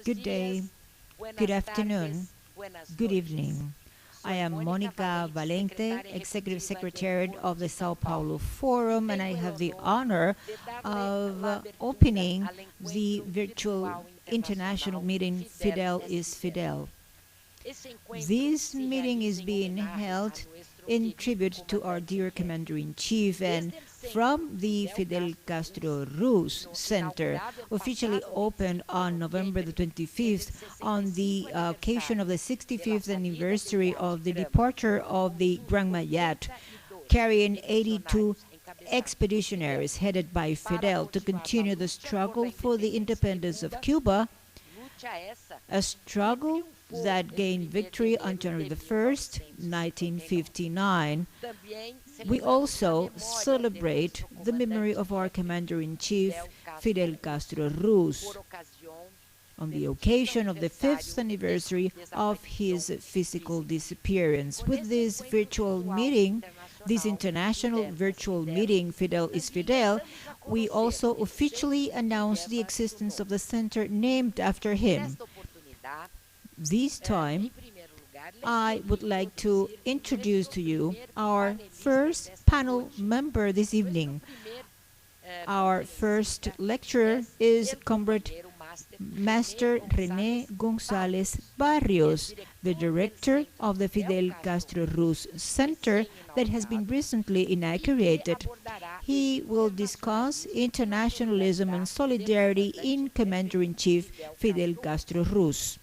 Good day, good afternoon, good evening. I am Monica Valente, Executive Secretary of the São Paulo Forum, and I have the honor of opening the virtual international meeting Fidel is Fidel. This meeting is being held in tribute to our dear Commander-in-Chief and from the Fidel Castro Ruz Center, officially opened on November the 25th on the occasion of the 65th anniversary of the departure of the Grand Mayat, carrying 82 expeditionaries headed by Fidel to continue the struggle for the independence of Cuba, a struggle that gained victory on January the 1st, 1959. We also celebrate the memory of our Commander-in-Chief, Fidel Castro Ruz, on the occasion of the 5th anniversary of his physical disappearance. With this virtual meeting, this international virtual meeting, Fidel is Fidel, we also officially announce the existence of the center named after him. This time, I would like to introduce to you our first panel member this evening. Our first lecturer is Comrade Master René González Barrios, the director of the Fidel Castro Ruz Center that has been recently inaugurated. He will discuss internationalism and solidarity in Commander-in-Chief Fidel Castro Ruz.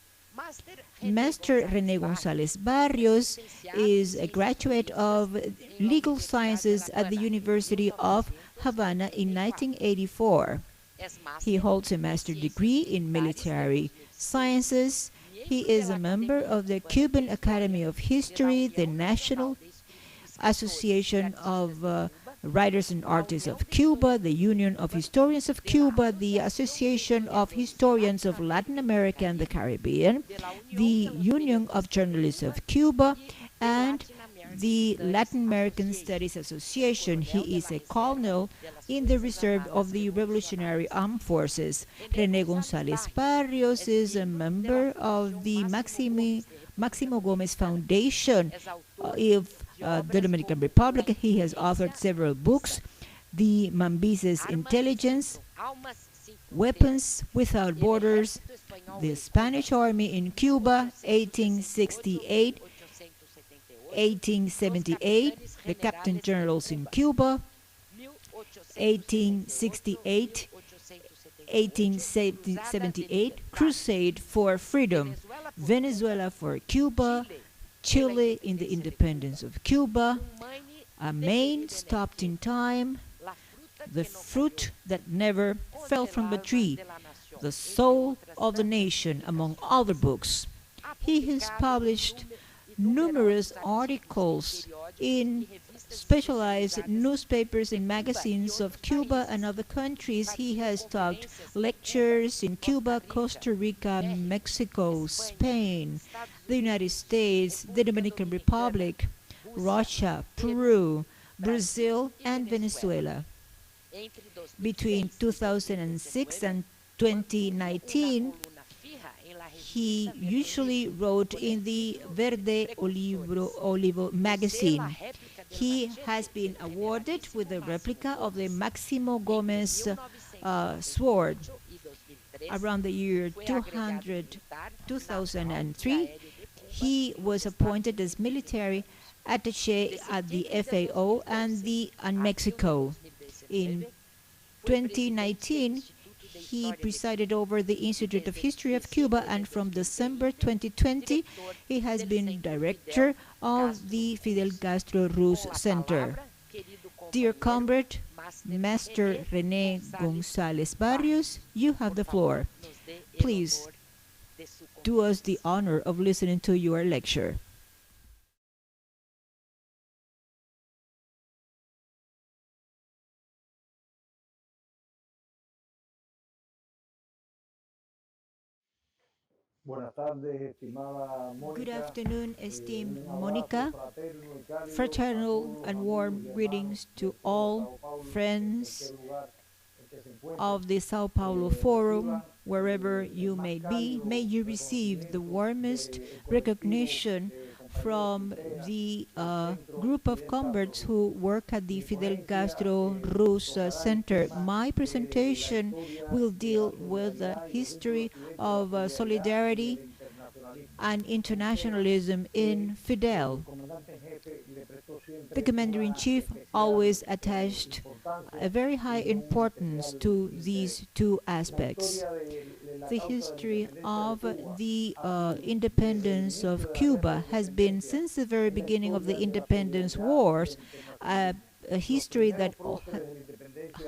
Master René González Barrios is a graduate of legal sciences at the University of Havana in 1984. He holds a master's degree in military sciences. He is a member of the Cuban Academy of History, the National Association of Writers and Artists of Cuba, the Union of Historians of Cuba, the Association of Historians of Latin America and the Caribbean, the Union of Journalists of Cuba, and the Latin American Studies Association. He is a colonel in the reserve of the Revolutionary Armed Forces. René González Barrios is a member of the Máximo Gómez Foundation of the Dominican Republic. He has authored several books: The Mambises Intelligence, Weapons Without Borders, The Spanish Army in Cuba, 1868, 1878, The Captain Generals in Cuba, 1868, 1878, Crusade for Freedom, Venezuela for Cuba, Chile in the Independence of Cuba, A Man Stopped in Time, The Fruit That Never Fell from the Tree, The Soul of the Nation, among other books. He has published numerous articles in specialized newspapers and magazines of Cuba and other countries. He has taught lectures in Cuba, Costa Rica, Mexico, Spain, the United States, the Dominican Republic, Russia, Peru, Brazil, and Venezuela. Between 2006 and 2019, he usually wrote in the Verde Olivo magazine. He has been awarded with a replica of the Máximo Gómez sword around the year 2003. He was appointed as military attaché at the FAO and Mexico. In 2019, he presided over the Institute of History of Cuba, and from December 2020, he has been director of the Fidel Castro Ruz Center. Dear comrade, Master René González Barrios, you have the floor. Please do us the honor of listening to your lecture. Good afternoon, esteemed Monica. Fraternal and warm greetings to all friends of the São Paulo Forum wherever you may be, may you receive the warmest recognition from the group of converts who work at the Fidel Castro Ruz Center. My presentation will deal with the history of solidarity and internationalism in Fidel. The Commander-in-Chief always attached a very high importance to these two aspects. The history of the independence of Cuba has been, since the very beginning of the independence wars, a history that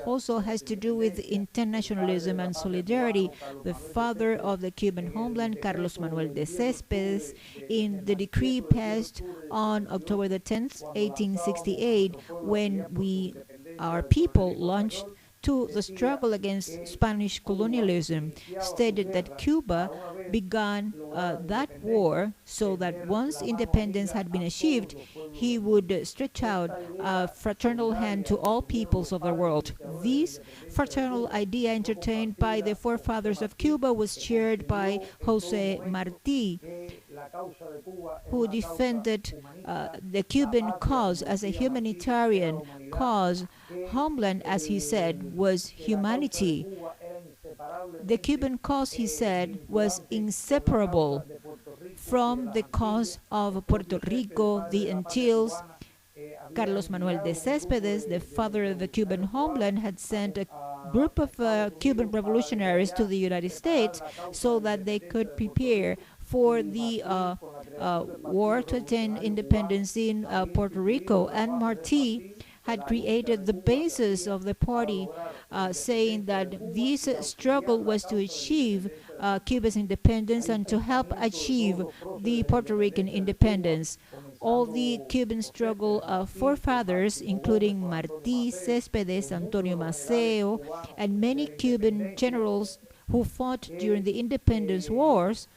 also has to do with internationalism and solidarity. The father of the Cuban homeland, Carlos Manuel de Céspedes, in the decree passed on October the 10th, 1868, when our people launched to the struggle against Spanish colonialism, stated that Cuba began that war so that once independence had been achieved, he would stretch out a fraternal hand to all peoples of the world. This fraternal idea entertained by the forefathers of Cuba was shared by José Martí, who defended the Cuban cause as a humanitarian cause. Homeland, as he said, was humanity. The Cuban cause, he said, was inseparable from the cause of Puerto Rico, the Antilles. Carlos Manuel de Céspedes, the father of the Cuban homeland, had sent a group of Cuban revolutionaries to the United States so that they could prepare for the war to attain independence in Puerto Rico. And Martí had created the basis of the party, saying that this struggle was to achieve Cuba's independence and to help achieve the Puerto Rican independence. All the Cuban struggle forefathers, including Martí, Céspedes, Antonio Maceo, and many Cuban generals who fought during the independence wars,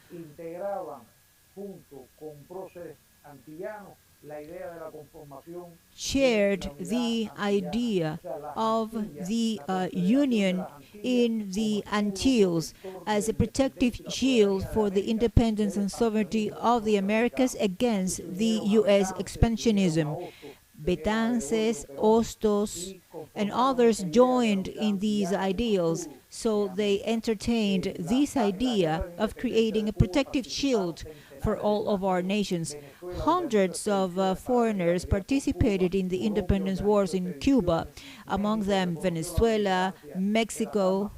shared the idea of the union in the Antilles as a protective shield for the independence and sovereignty of the Americas against the U.S. expansionism. Betances, Hostos, and others joined in these ideals, so they entertained this idea of creating a protective shield for all of our nations. Hundreds of foreigners participated in the independence wars in Cuba, among them Venezuela, Mexico,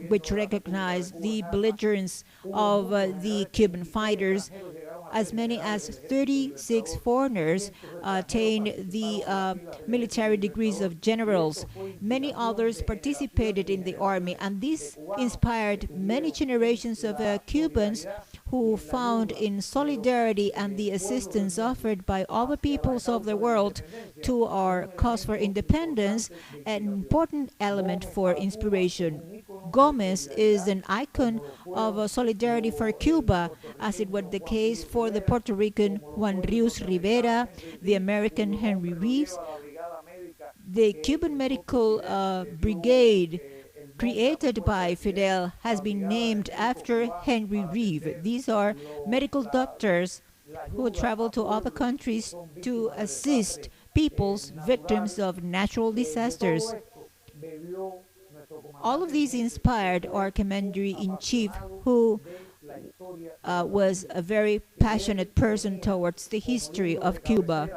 which recognized the belligerence of the Cuban fighters. As many as 36 foreigners attained the military degrees of generals. Many others participated in the army, and this inspired many generations of Cubans who found in solidarity and the assistance offered by all the peoples of the world to our cause for independence an important element for inspiration. Gomez is an icon of solidarity for Cuba, as it was the case for the Puerto Rican Juan Rius Rivera, the American Henry Reeves. The Cuban Medical Brigade created by Fidel has been named after Henry Reeve. These are medical doctors who travel to other countries to assist peoples victims of natural disasters. All of these inspired our Commander-in-Chief, who was a very passionate person towards the history of Cuba.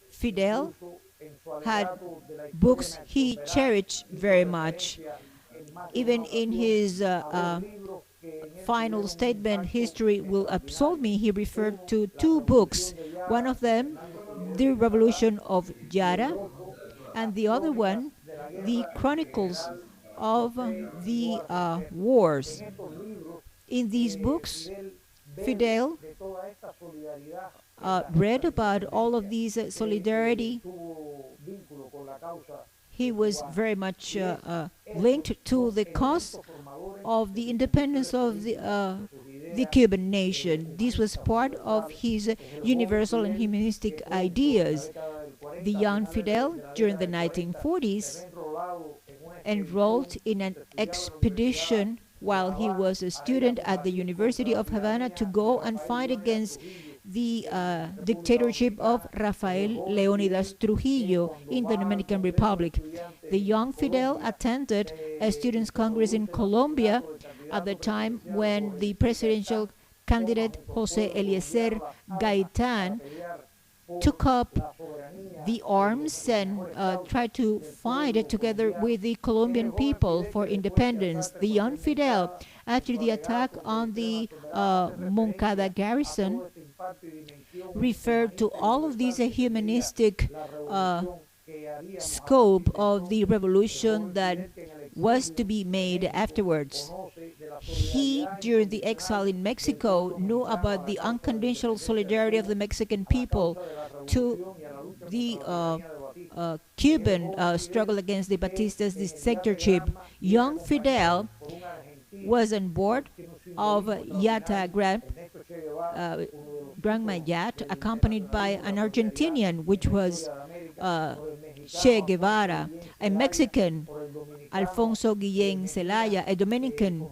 Fidel had books he cherished very much. Even in his final statement, "History Will Absolve Me," he referred to two books. One of them, The Revolution of Yara, and the other one, The Chronicles of the Wars. In these books, Fidel read about all of these solidarity. He was very much linked to the cause of the independence of the Cuban nation. This was part of his universal and humanistic ideas. The young Fidel, during the 1940s, enrolled in an expedition while he was a student at the University of Havana to go and fight against the dictatorship of Rafael Leónidas Trujillo in the Dominican Republic. The young Fidel attended a students' congress in Colombia at the time when the presidential candidate José Eliezer Gaitán took up the arms and tried to fight together with the Colombian people for independence. The young Fidel, after the attack on the Moncada garrison, referred to all of these humanistic scope of the revolution that was to be made afterwards. He, during the exile in Mexico, knew about the unconditional solidarity of the Mexican people to the Cuban struggle against the Batista's dictatorship. Young Fidel was on board of Yata Gran Mayat, accompanied by an Argentinian, which was Che Guevara, a Mexican, Alfonso Guillén Zelaya, a Dominican,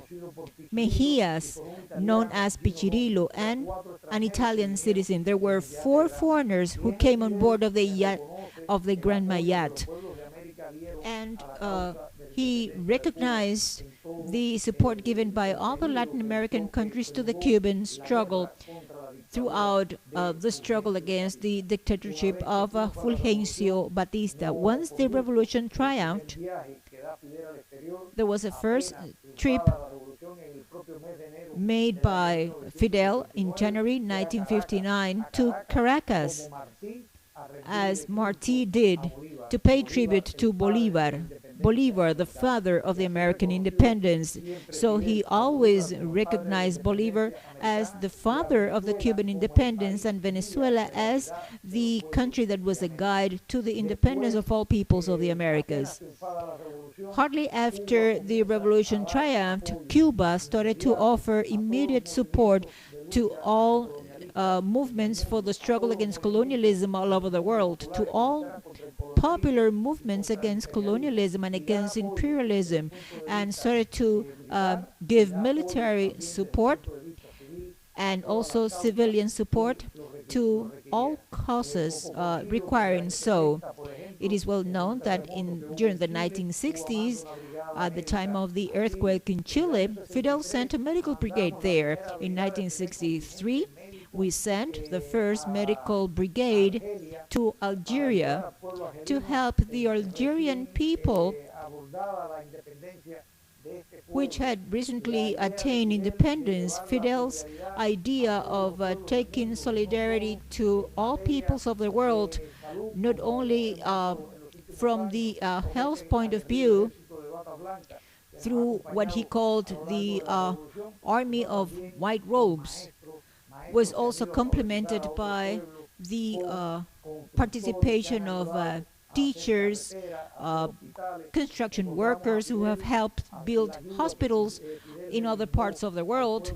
Mejias, known as Pichirilo, and an Italian citizen. There were 4 foreigners who came on board of the Gran Mayat. And he recognized the support given by all the Latin American countries to the Cuban struggle throughout the struggle against the dictatorship of Fulgencio Batista. Once the revolution triumphed, there was a first trip made by Fidel in January 1959 to Caracas, as Martí did, to pay tribute to Bolívar, the father of the American independence. So he always recognized Bolívar as the father of the Cuban independence and Venezuela as the country that was a guide to the independence of all peoples of the Americas. Hardly after the revolution triumphed, Cuba started to offer immediate support to all movements for the struggle against colonialism all over the world, to all popular movements against colonialism and against imperialism, and started to give military support and also civilian support to all causes requiring so. It is well known that during the 1960s, at the time of the earthquake in Chile, Fidel sent a medical brigade there. In 1963, we sent the first medical brigade to Algeria to help the Algerian people, which had recently attained independence. Fidel's idea of taking solidarity to all peoples of the world, not only from the health point of view, through what he called the Army of White Robes, was also complemented by the participation of teachers, construction workers who have helped build hospitals in other parts of the world.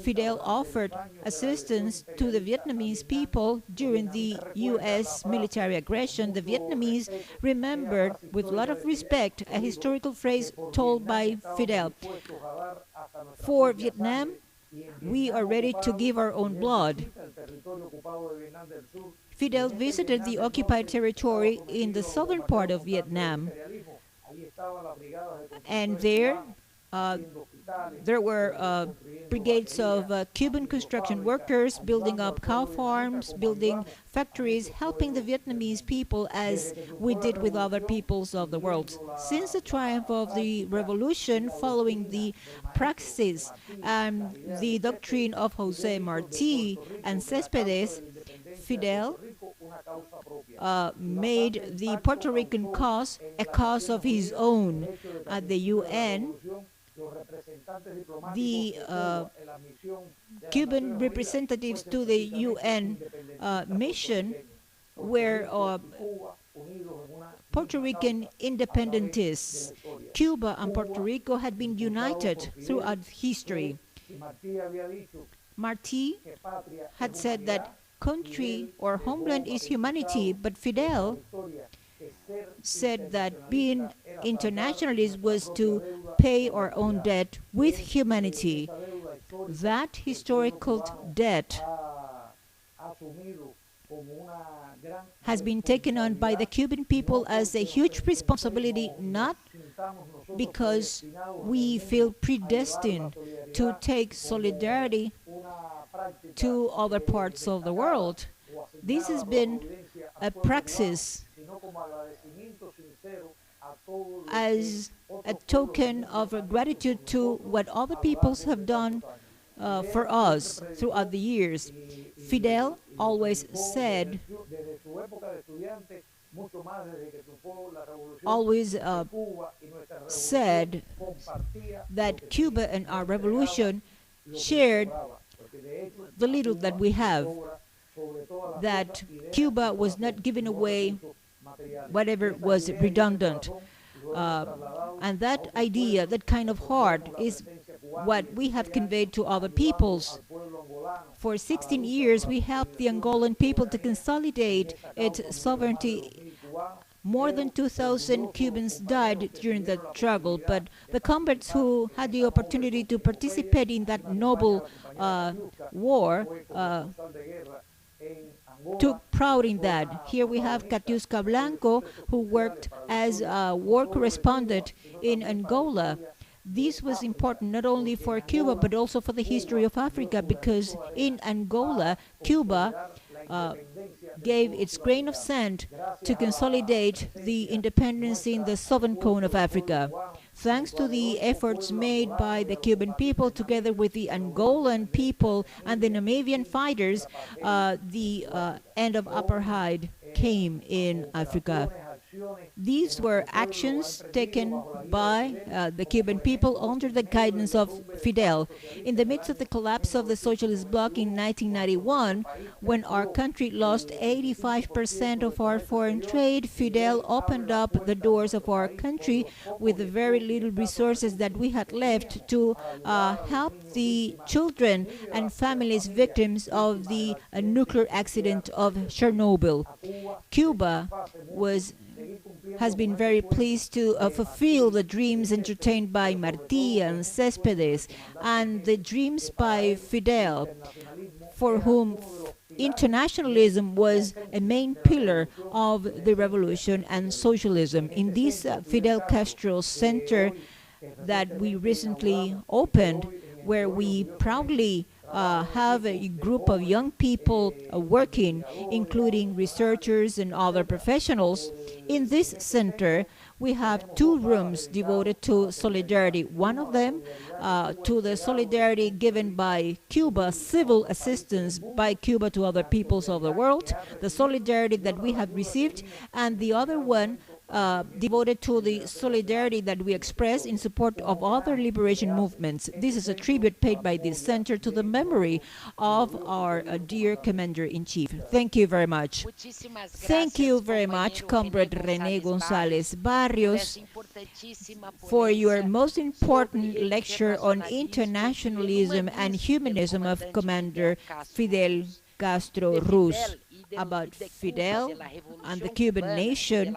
Fidel offered assistance to the Vietnamese people during the U.S. military aggression. The Vietnamese remembered with a lot of respect a historical phrase told by Fidel: "For Vietnam, we are ready to give our own blood." Fidel visited the occupied territory in the southern part of Vietnam, and there were brigades of Cuban construction workers building up cow farms, building factories, helping the Vietnamese people as we did with other peoples of the world. Since the triumph of the revolution, following the praxis and the doctrine of José Martí and Céspedes, Fidel made the Puerto Rican cause a cause of his own. At the UN, the Cuban representatives to the UN mission were Puerto Rican independentists. Cuba and Puerto Rico had been united throughout history. Martí had said that country or homeland is humanity, but Fidel said that being internationalist was to pay our own debt with humanity. That historical debt has been taken on by the Cuban people as a huge responsibility, not because we feel predestined to take solidarity to other parts of the world. This has been a praxis as a token of gratitude to what other peoples have done for us throughout the years. Fidel always said, that Cuba and our revolution shared the little that we have, that Cuba was not giving away whatever was redundant. And that idea, that kind of heart, is what we have conveyed to other peoples. For 16 years, we helped the Angolan people to consolidate its sovereignty. More than 2,000 Cubans died during the struggle, but the comrades who had the opportunity to participate in that noble war took pride in that. Here we have Katiuska Blanco, who worked as a war correspondent in Angola. This was important not only for Cuba, but also for the history of Africa, because in Angola, Cuba gave its grain of sand to consolidate the independence in the southern cone of Africa. Thanks to the efforts made by the Cuban people together with the Angolan people and the Namibian fighters, the end of apartheid came in Africa. These were actions taken by the Cuban people under the guidance of Fidel. In the midst of the collapse of the socialist bloc in 1991, when our country lost 85% of our foreign trade, Fidel opened up the doors of our country with the very little resources that we had left to help the children and families victims of the nuclear accident of Chernobyl. Cuba has been very pleased to fulfill the dreams entertained by Martí and Céspedes and the dreams by Fidel, for whom internationalism was a main pillar of the revolution and socialism. In this Fidel Castro Center that we recently opened, where we proudly have a group of young people working, including researchers and other professionals. In this center, we have 2 rooms devoted to solidarity. One of them to the solidarity given by Cuba, civil assistance by Cuba to other peoples of the world, the solidarity that we have received, and the other one devoted to the solidarity that we express in support of other liberation movements. This is a tribute paid by this center to the memory of our dear Commander-in-Chief. Thank you very much. Thank you very much, Comrade René González Barrios, for your most important lecture on internationalism and humanism of Commander Fidel Castro Ruz. About Fidel and the Cuban nation.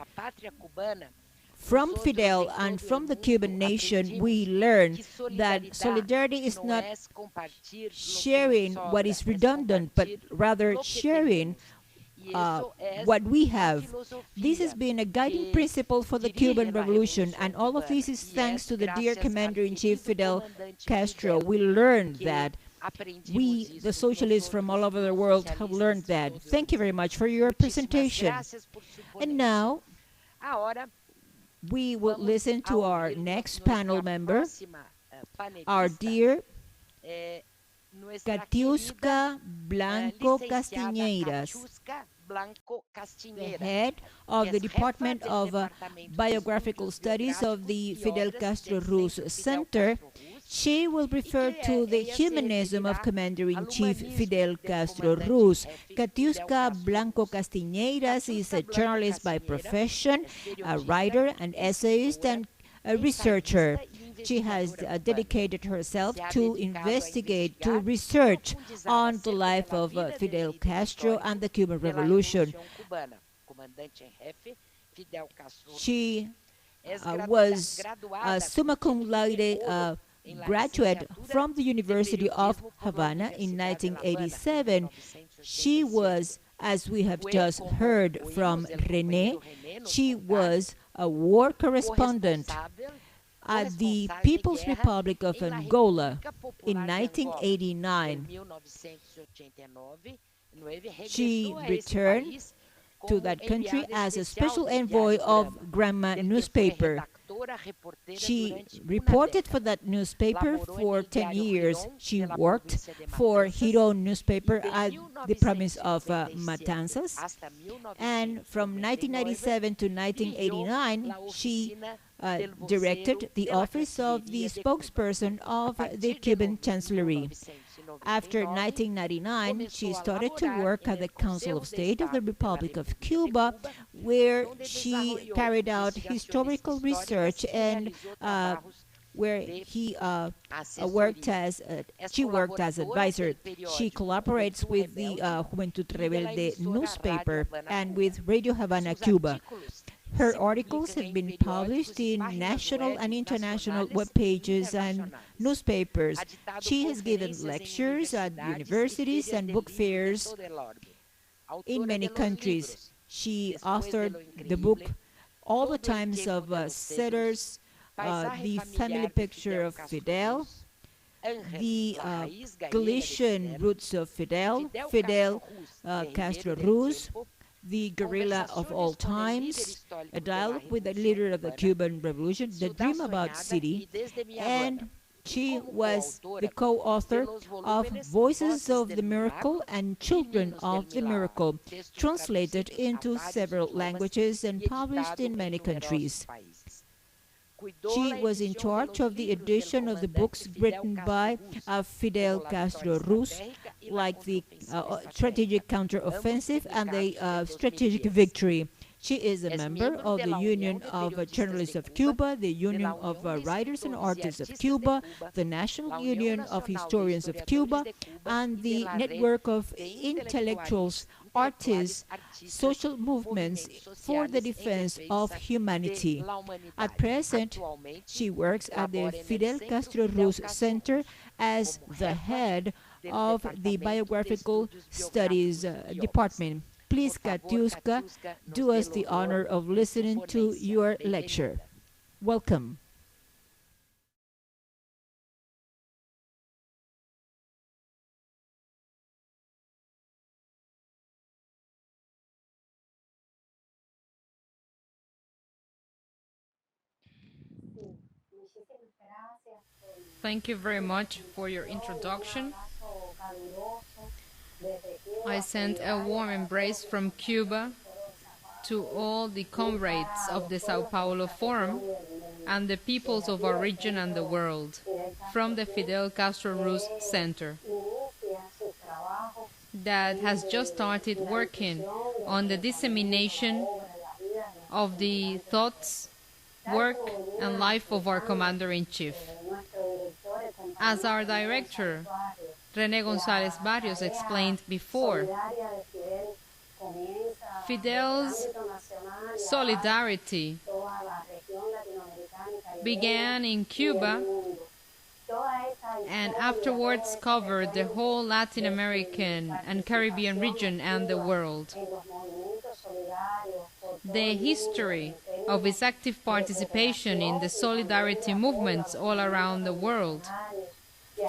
From Fidel and from the Cuban nation, we learn that solidarity is not sharing what is redundant, but rather sharing what we have. This has been a guiding principle for the Cuban Revolution, and all of this is thanks to the dear Commander-in-Chief Fidel Castro. We learned that. We, the socialists from all over the world, have learned that. Thank you very much for your presentation. And now, we will listen to our next panel member, our dear Katiuska Blanco Castiñeiras, the head of the Department of Biographical Studies of the Fidel Castro Ruz Center. She will refer to the humanism of Commander-in-Chief Fidel Castro Ruz. Katiuska Blanco Castiñeiras is a journalist by profession, a writer, an essayist, and a researcher. She has dedicated herself to investigate, to research on the life of Fidel Castro and the Cuban Revolution. She was a summa cum laude graduate from the University of Havana in 1987. She was, as we have just heard from René, she was a war correspondent at the People's Republic of Angola in 1989. She returned to that country as a special envoy of Granma newspaper. She reported for that newspaper for 10 years. She worked for Hero newspaper at the province of Matanzas. And from 1997 to 1989, she directed the office of the spokesperson of the Cuban Chancellery. After 1999, she started to work at the Council of State of the Republic of Cuba, where she carried out historical research and where she worked as advisor. She collaborates with the Juventud Rebelde newspaper and with Radio Havana, Cuba. Her articles have been published in national and international web pages and newspapers. She has given lectures at universities and book fairs in many countries. She authored the book All the Times of Setters, The Family Picture of Fidel, The Galician Roots of Fidel, Fidel Castro Ruz, The Guerrilla of All Times, A Dialogue with the Leader of the Cuban Revolution, The Dream About City, and she was the co-author of Voices of the Miracle and Children of the Miracle, translated into several languages and published in many countries. She was in charge of the edition of the books written by Fidel Castro Ruz, like the Strategic Counteroffensive and the Strategic Victory. She is a member of the Union of Journalists of Cuba, the Union of Writers and Artists of Cuba, the National Union of Historians of Cuba, and the Network of Intellectuals, Artists, Social Movements for the Defense of Humanity. At present, she works at the Fidel Castro Ruz Center as the head of the Biographical Studies Department. Please, Katiuska, do us the honor of listening to your lecture. Welcome. Thank you very much for your introduction. I send a warm embrace from Cuba to all the comrades of the São Paulo Forum and the peoples of our region and the world, from the Fidel Castro Ruz Center, that has just started working on the dissemination of the thoughts, work, and life of our Commander-in-Chief. As our director, René González Barrios, explained before, Fidel's solidarity began in Cuba and afterwards covered the whole Latin American and Caribbean region and the world. The history of his active participation in the solidarity movements all around the world,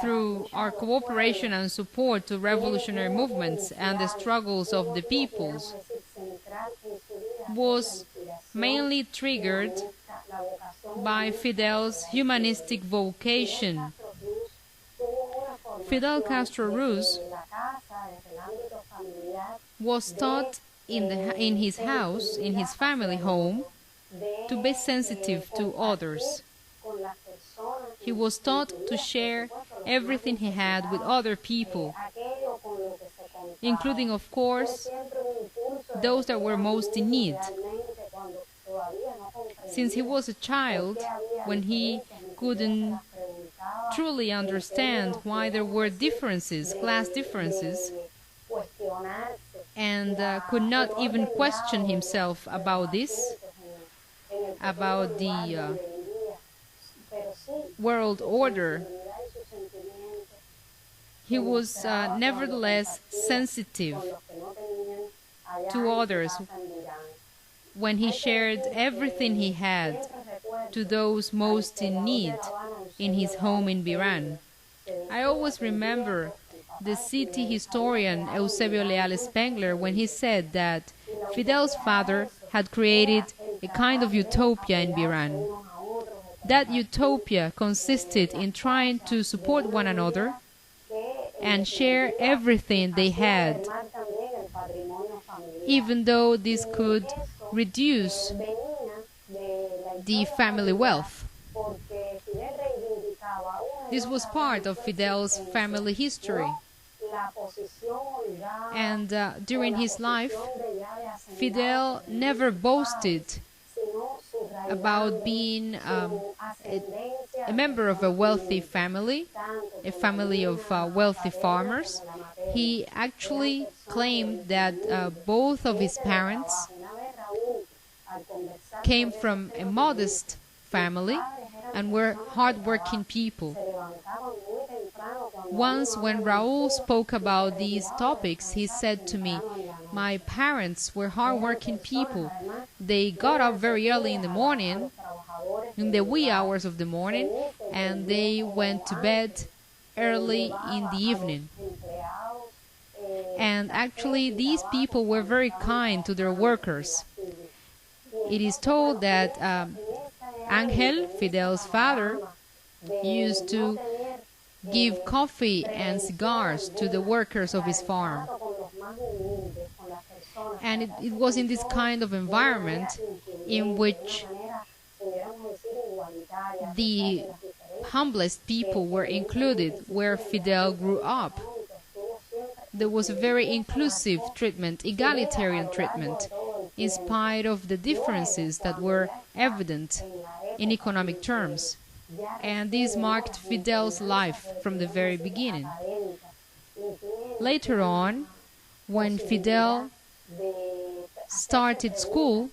through our cooperation and support to revolutionary movements and the struggles of the peoples, was mainly triggered by Fidel's humanistic vocation. Fidel Castro Ruz was taught in his house, in his family home, to be sensitive to others. He was taught to share everything he had with other people, including, of course, those that were most in need. Since he was a child, when he couldn't truly understand why there were differences, class differences, and could not even question himself about this, about the world order, he was nevertheless sensitive to others when he shared everything he had to those most in need in his home in Biran. I always remember the city historian Eusebio Leal Spengler when he said that Fidel's father had created a kind of utopia in Biran. That utopia consisted in trying to support one another and share everything they had, even though this could reduce the family wealth. This was part of Fidel's family history. And during his life, Fidel never boasted about being a member of a wealthy family, a family of wealthy farmers. He actually claimed that both of his parents came from a modest family and were hardworking people. Once when Raúl spoke about these topics, he said to me, "My parents were hardworking people. They got up very early in the morning, in the wee hours of the morning, and they went to bed early in the evening. And actually, these people were very kind to their workers." It is told that Ángel, Fidel's father, used to give coffee and cigars to the workers of his farm. And it was in this kind of environment in which the humblest people were included, where Fidel grew up. There was a very inclusive treatment, egalitarian treatment, in spite of the differences that were evident in economic terms. And this marked Fidel's life from the very beginning. Later on, when Fidel started school,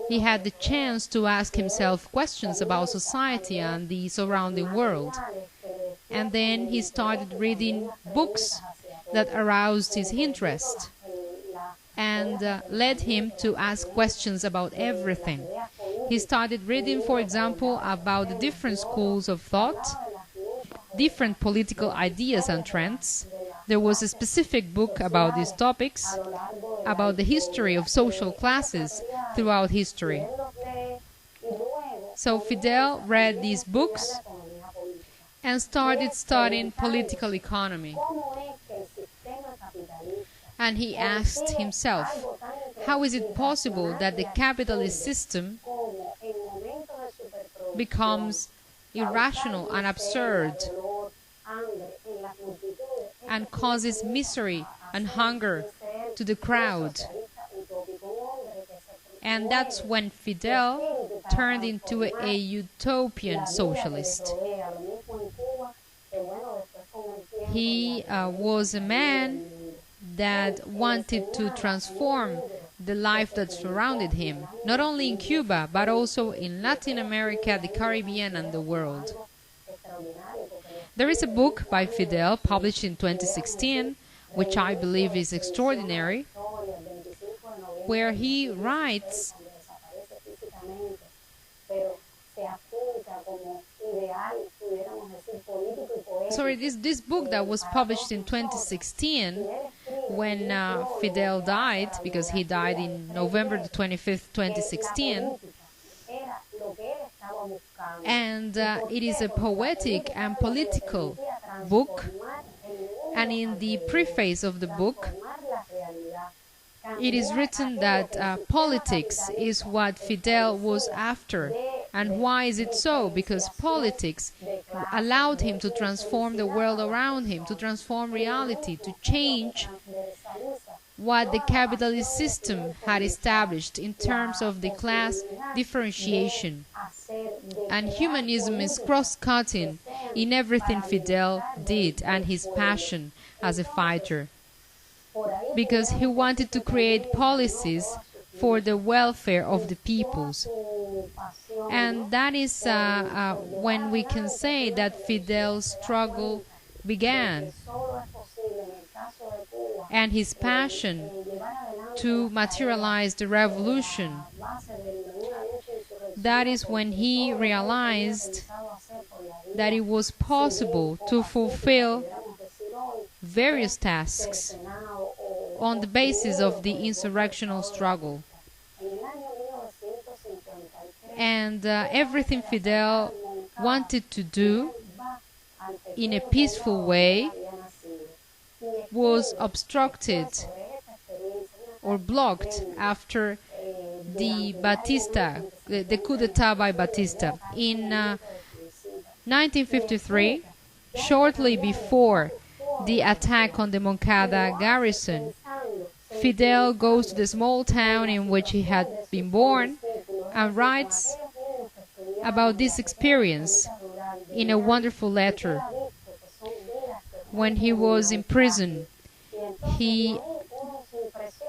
he had the chance to ask himself questions about society and the surrounding world. And then he started reading books that aroused his interest and led him to ask questions about everything. He started reading, for example, about the different schools of thought, different political ideas and trends. There was a specific book about these topics, about the history of social classes throughout history. So Fidel read these books and started studying political economy. And he asked himself, how is it possible that the capitalist system becomes irrational and absurd and causes misery and hunger to the crowd? And that's when Fidel turned into a utopian socialist. He was a man that wanted to transform the life that surrounded him, not only in Cuba, but also in Latin America, the Caribbean, and the world. There is a book by Fidel published in 2016, which I believe is extraordinary, where he writes this book that was published in 2016 when Fidel died, because he died in November the 25th, 2016. And it is a poetic and political book. And in the preface of the book, it is written that politics is what Fidel was after. And why is it so? Because politics allowed him to transform the world around him, to transform reality, to change what the capitalist system had established in terms of the class differentiation. And humanism is cross-cutting in everything Fidel did and his passion as a fighter, because he wanted to create policies for the welfare of the peoples. And that is when we can say that Fidel's struggle began, and his passion to materialize the revolution. That is when he realized that it was possible to fulfill various tasks on the basis of the insurrectional struggle. And everything Fidel wanted to do in a peaceful way was obstructed or blocked after the coup d'etat by Batista. In 1953, shortly before the attack on the Moncada garrison, Fidel goes to the small town in which he had been born and writes about this experience in a wonderful letter. When he was in prison, he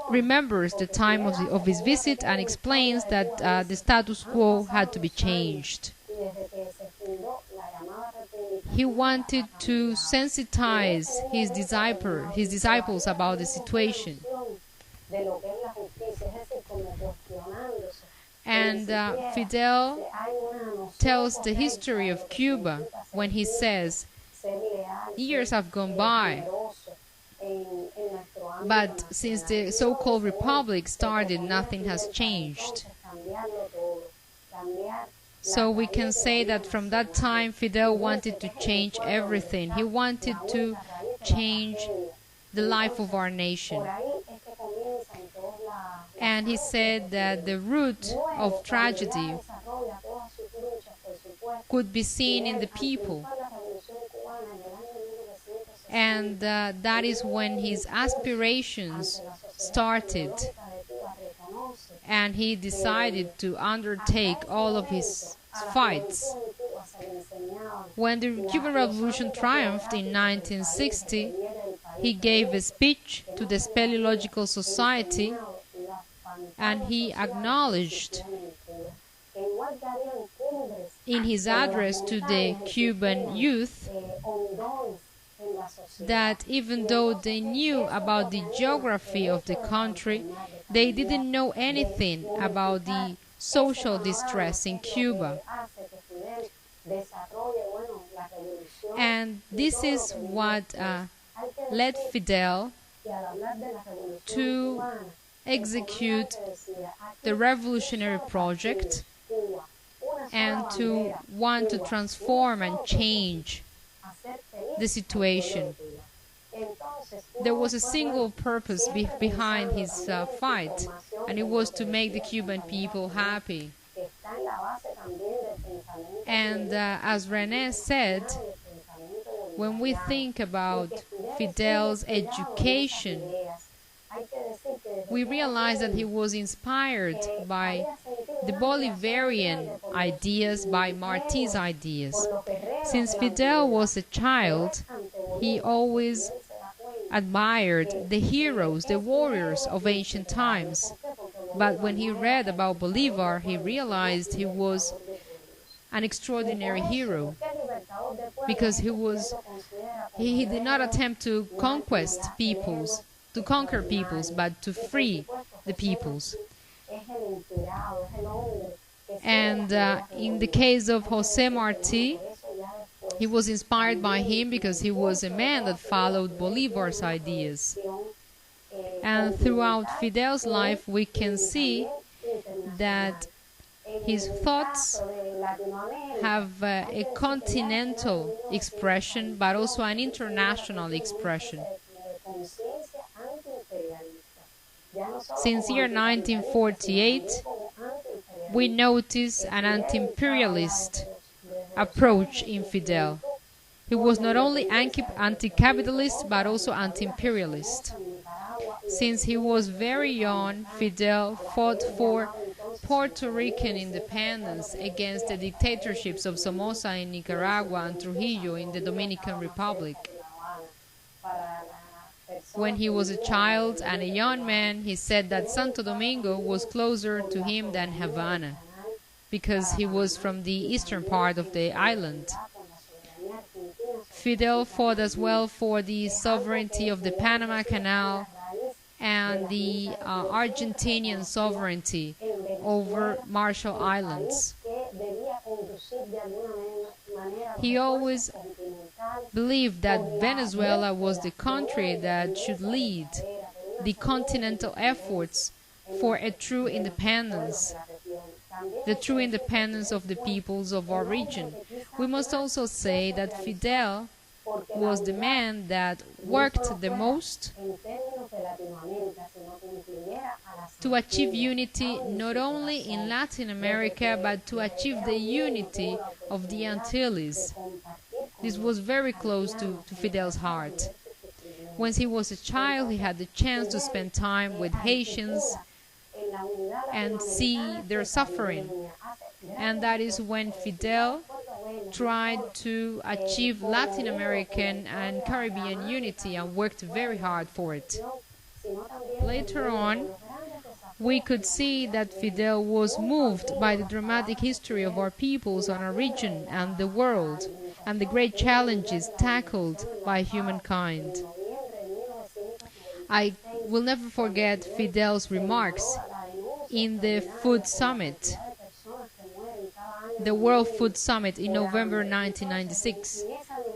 remembers the time of his visit and explains that the status quo had to be changed. He wanted to sensitize his disciples about the situation. And Fidel tells the history of Cuba when he says, years have gone by, but since the so-called republic started, nothing has changed. So we can say that from that time, Fidel wanted to change everything. He wanted to change the life of our nation. And he said that the root of tragedy could be seen in the people. And that is when his aspirations started. And he decided to undertake all of his fights. When the Cuban Revolution triumphed in 1960, he gave a speech to the Speleological Society, and he acknowledged in his address to the Cuban youth that even though they knew about the geography of the country, they didn't know anything about the social distress in Cuba. And this is what led Fidel to execute the revolutionary project and to want to transform and change the situation. There was a single purpose behind his fight, and it was to make the Cuban people happy. And as René said, when we think about Fidel's education, we realize that he was inspired by the Bolivarian ideas, by Martí's ideas. Since Fidel was a child, he always admired the heroes, the warriors of ancient times. But when he read about Bolivar, he realized he was an extraordinary hero, because he did not attempt to conquer peoples, but to free the peoples. And in the case of José Martí, he was inspired by him because he was a man that followed Bolivar's ideas. And throughout Fidel's life, we can see that his thoughts have a continental expression, but also an international expression. Since year 1948, we notice an anti-imperialist approach in Fidel. He was not only anti-capitalist, but also anti-imperialist. Since he was very young, Fidel fought for Puerto Rican independence against the dictatorships of Somoza in Nicaragua and Trujillo in the Dominican Republic. When he was a child and a young man, he said that Santo Domingo was closer to him than Havana, because he was from the eastern part of the island. Fidel fought as well for the sovereignty of the Panama Canal and the Argentinian sovereignty over Marshall Islands. He always believed that Venezuela was the country that should lead the continental efforts for a true independence, the true independence of the peoples of our region. We must also say that Fidel was the man that worked the most to achieve unity not only in Latin America, but to achieve the unity of the Antilles. This was very close to Fidel's heart. When he was a child, he had the chance to spend time with Haitians and see their suffering. And that is when Fidel tried to achieve Latin American and Caribbean unity and worked very hard for it. Later on, we could see that Fidel was moved by the dramatic history of our peoples and our region and the world, and the great challenges tackled by humankind. I will never forget Fidel's remarks in the Food Summit, the World Food Summit in November 1996,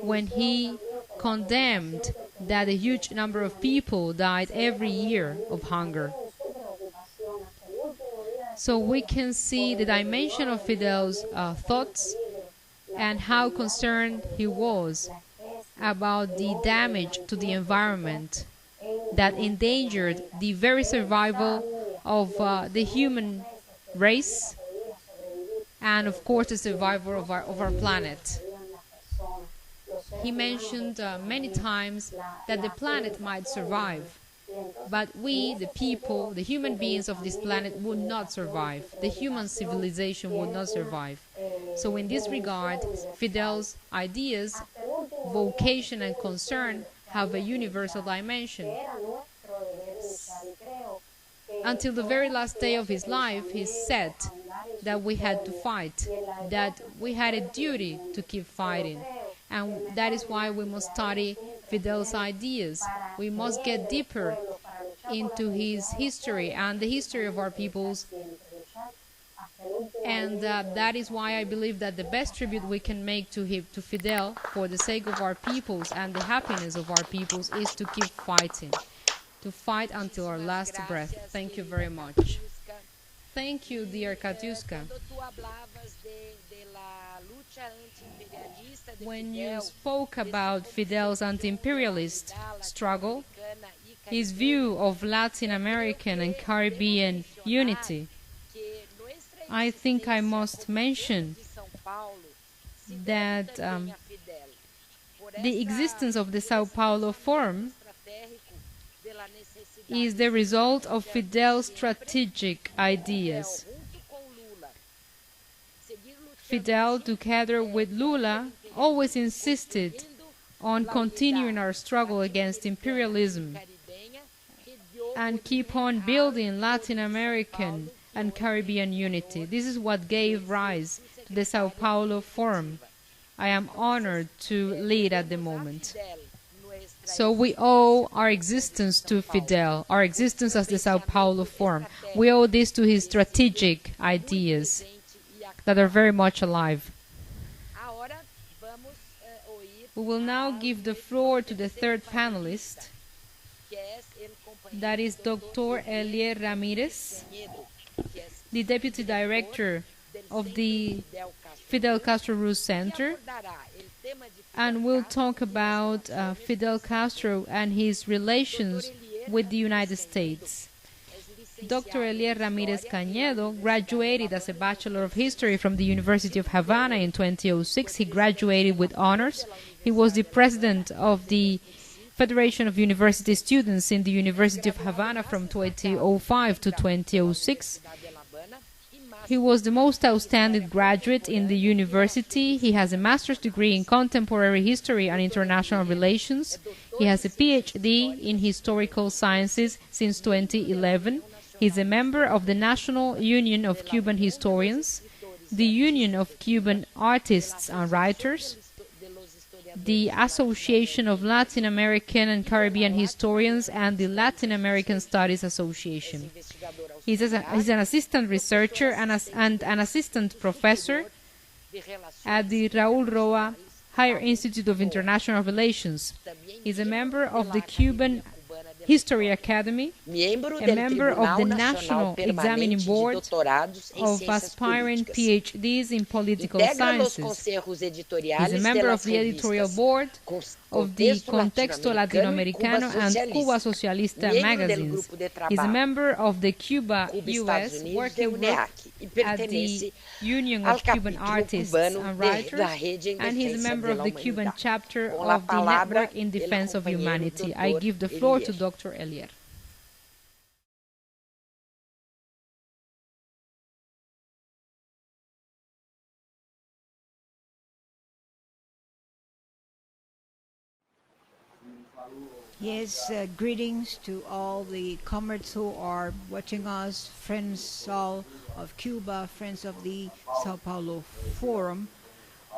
when he condemned that a huge number of people died every year of hunger. So we can see the dimension of Fidel's thoughts and how concerned he was about the damage to the environment that endangered the very survival of the human race and, of course, the survival of our planet. He mentioned many times that the planet might survive, but we, the people, the human beings of this planet, would not survive. The human civilization would not survive. So in this regard, Fidel's ideas, vocation and concern have a universal dimension. Until the very last day of his life, he said that we had to fight, that we had a duty to keep fighting. And that is why we must study Fidel's ideas. We must get deeper into his history and the history of our peoples. And that is why I believe that the best tribute we can make to Fidel, for the sake of our peoples and the happiness of our peoples, is to keep fighting, to fight until our last breath. Thank you very much. Thank you, dear Katiuska. When you spoke about Fidel's anti-imperialist struggle, his view of Latin American and Caribbean unity, I think I must mention that the existence of the São Paulo Forum is the result of Fidel's strategic ideas. Fidel, together with Lula, always insisted on continuing our struggle against imperialism and keep on building Latin American and Caribbean unity. This is what gave rise to the São Paulo Forum. I am honored to lead at the moment. So we owe our existence to Fidel, our existence as the São Paulo Forum. We owe this to his strategic ideas that are very much alive. We will now give the floor to the third panelist, that is Dr. Elier Ramirez, the Deputy Director of the Fidel Castro Ruz Center, and we'll talk about Fidel Castro and his relations with the United States. Dr. Elier Ramirez Cañedo graduated as a Bachelor of History from the University of Havana in 2006. He graduated with honors. He was the president of the Federation of University Students in the University of Havana from 2005 to 2006. He was the most outstanding graduate in the university. He has a master's degree in contemporary history and international relations. He has a PhD in historical sciences since 2011. He's a member of the National Union of Cuban Historians, the Union of Cuban Artists and Writers, the Association of Latin American and Caribbean Historians, and the Latin American Studies Association. He's an assistant researcher and an assistant professor at the Raúl Roa Higher Institute of International Relations. He's a member of the Cuban History Academy, a member of the National Examining Board of aspiring PhDs in political sciences. He's a member of the editorial board of the Contexto Latinoamericano and Cuba Socialista magazines. He's a member of the Cuba-US Working Group at the Union of Cuban Artists and Writers, and he's a member of the Cuban chapter of the Network in Defense of Humanity. I give the floor to Dr. Elier. Yes, greetings to all the comrades who are watching us, friends all of Cuba, friends of the São Paulo Forum.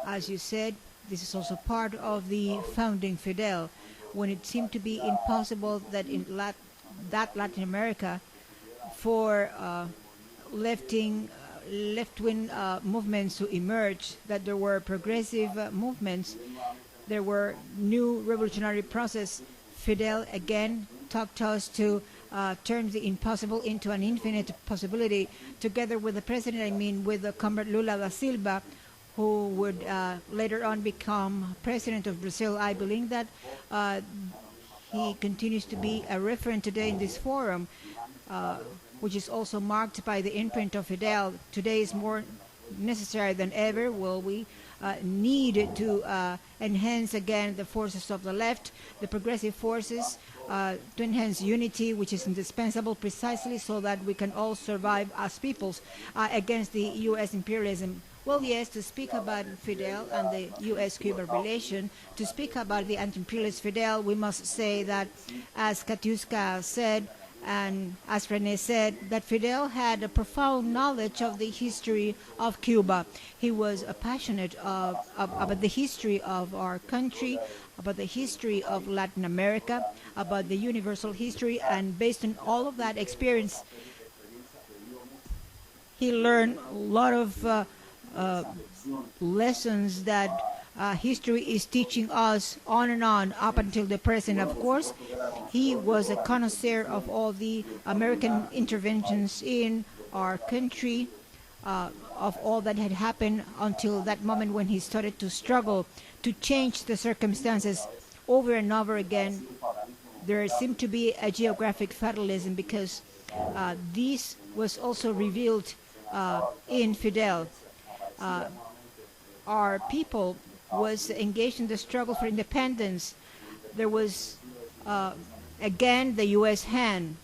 As you said, this is also part of the founding Fidel, when it seemed to be impossible that in Latin America for left-wing movements to emerge, that there were progressive movements, there were new revolutionary process. Fidel again talked to us to turn the impossible into an infinite possibility, together with the president, with the comrade Lula da Silva, who would later on become president of Brazil. I believe that he continues to be a referent today in this forum, which is also marked by the imprint of Fidel. Today is more necessary than ever. Will we need to enhance again the forces of the left, the progressive forces, to enhance unity, which is indispensable precisely so that we can all survive as peoples against the U.S. imperialism. Well, yes, to speak about Fidel and the U.S.-Cuba relation, to speak about the anti-imperialist Fidel, we must say that, as Katiuska said, and as René said, that Fidel had a profound knowledge of the history of Cuba. He was passionate about the history of our country, about the history of Latin America, about the universal history, and based on all of that experience, he learned a lot of lessons that history is teaching us on and on up until the present. Of course, he was a connoisseur of all the American interventions in our country, of all that had happened until that moment when he started to struggle to change the circumstances over and over again. There seemed to be a geographic fatalism because this was also revealed in Fidel. Our people was engaged in the struggle for independence. There was, again, the U.S. hand.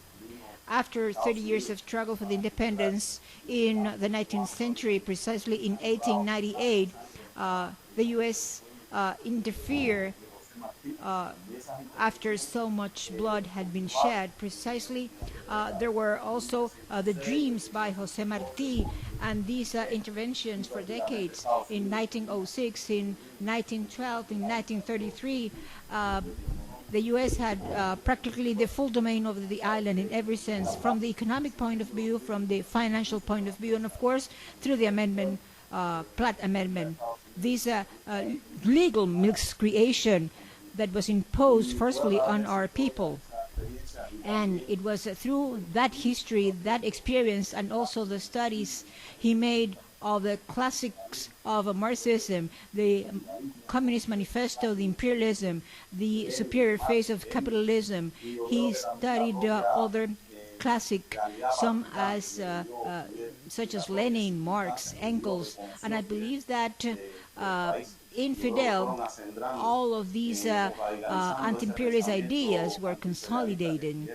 After 30 years of struggle for the independence in the 19th century, precisely in 1898, the U.S. interfered after so much blood had been shed. Precisely, there were also the dreams by José Martí, and these interventions for decades. In 1906, in 1912, in 1933, the U.S. had practically the full domain over the island in every sense, from the economic point of view, from the financial point of view, and of course through the amendment, Platt Amendment. This legal miscreation that was imposed forcefully on our people. And it was through that history, that experience, and also the studies he made of the classics of Marxism, the Communist Manifesto, the imperialism, the superior phase of capitalism. He studied other classic, some as such as Lenin, Marx, Engels, and I believe that in Fidel, all of these anti-imperialist ideas were consolidated.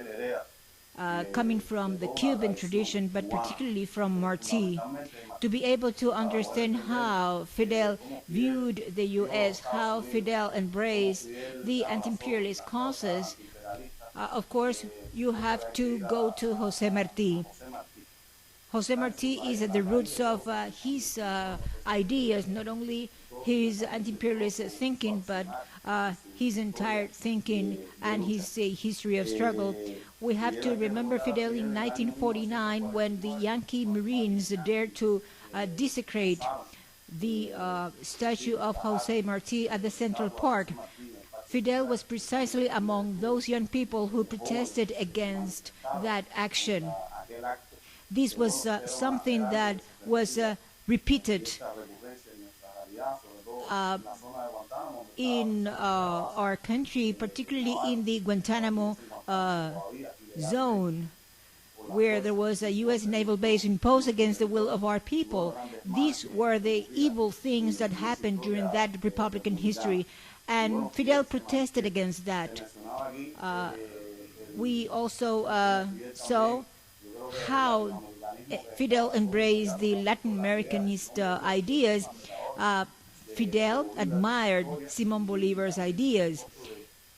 coming from the Cuban tradition, but particularly from Martí, to be able to understand how Fidel viewed the U.S., how Fidel embraced the anti-imperialist causes. Of course, you have to go to José Martí. José Martí is at the roots of his ideas, not only his anti-imperialist thinking, but his entire thinking and his history of struggle. We have to remember Fidel in 1949 when the Yankee Marines dared to desecrate the statue of José Martí at the Central Park. Fidel was precisely among those young people who protested against that action. This was something that was repeated in our country, particularly in the Guantanamo zone, where there was a U.S. naval base imposed against the will of our people. These were the evil things that happened during that Republican history, and Fidel protested against that. We also saw how Fidel embraced the Latin Americanist ideas. Fidel admired Simón Bolívar's ideas.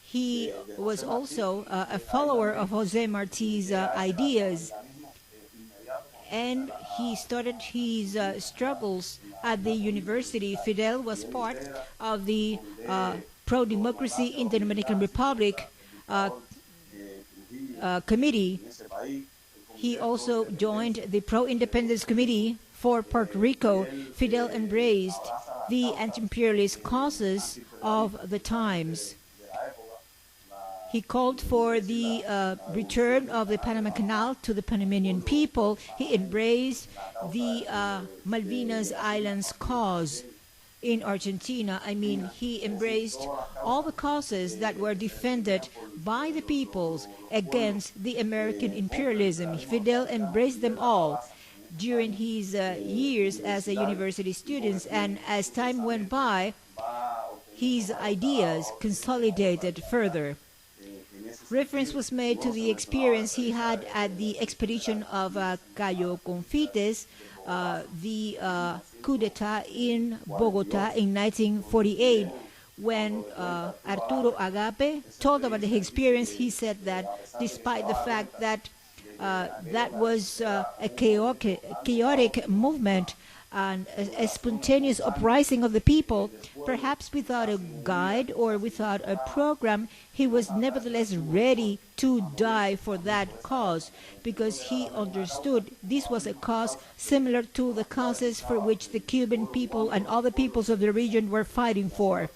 He was also a follower of José Martí's ideas, and he started his struggles at the university. Fidel was part of the pro-democracy in the Dominican Republic committee. He also joined the pro-independence committee for Puerto Rico. Fidel embraced the anti-imperialist causes of the times. He called for the return of the Panama Canal to the Panamanian people. He embraced the Malvinas Islands cause in Argentina. I mean, he embraced all the causes that were defended by the peoples against the American imperialism. Fidel embraced them all during his years as a university student, and as time went by, his ideas consolidated further. Reference was made to the experience he had at the expedition of Cayo Confites, the coup d'etat in Bogota in 1948. When Arturo Agape told about his experience, he said that despite the fact that that was a chaotic movement and a spontaneous uprising of the people, perhaps without a guide or without a program, he was nevertheless ready to die for that cause, because he understood this was a cause similar to the causes for which the Cuban people and other peoples of the region were fighting for.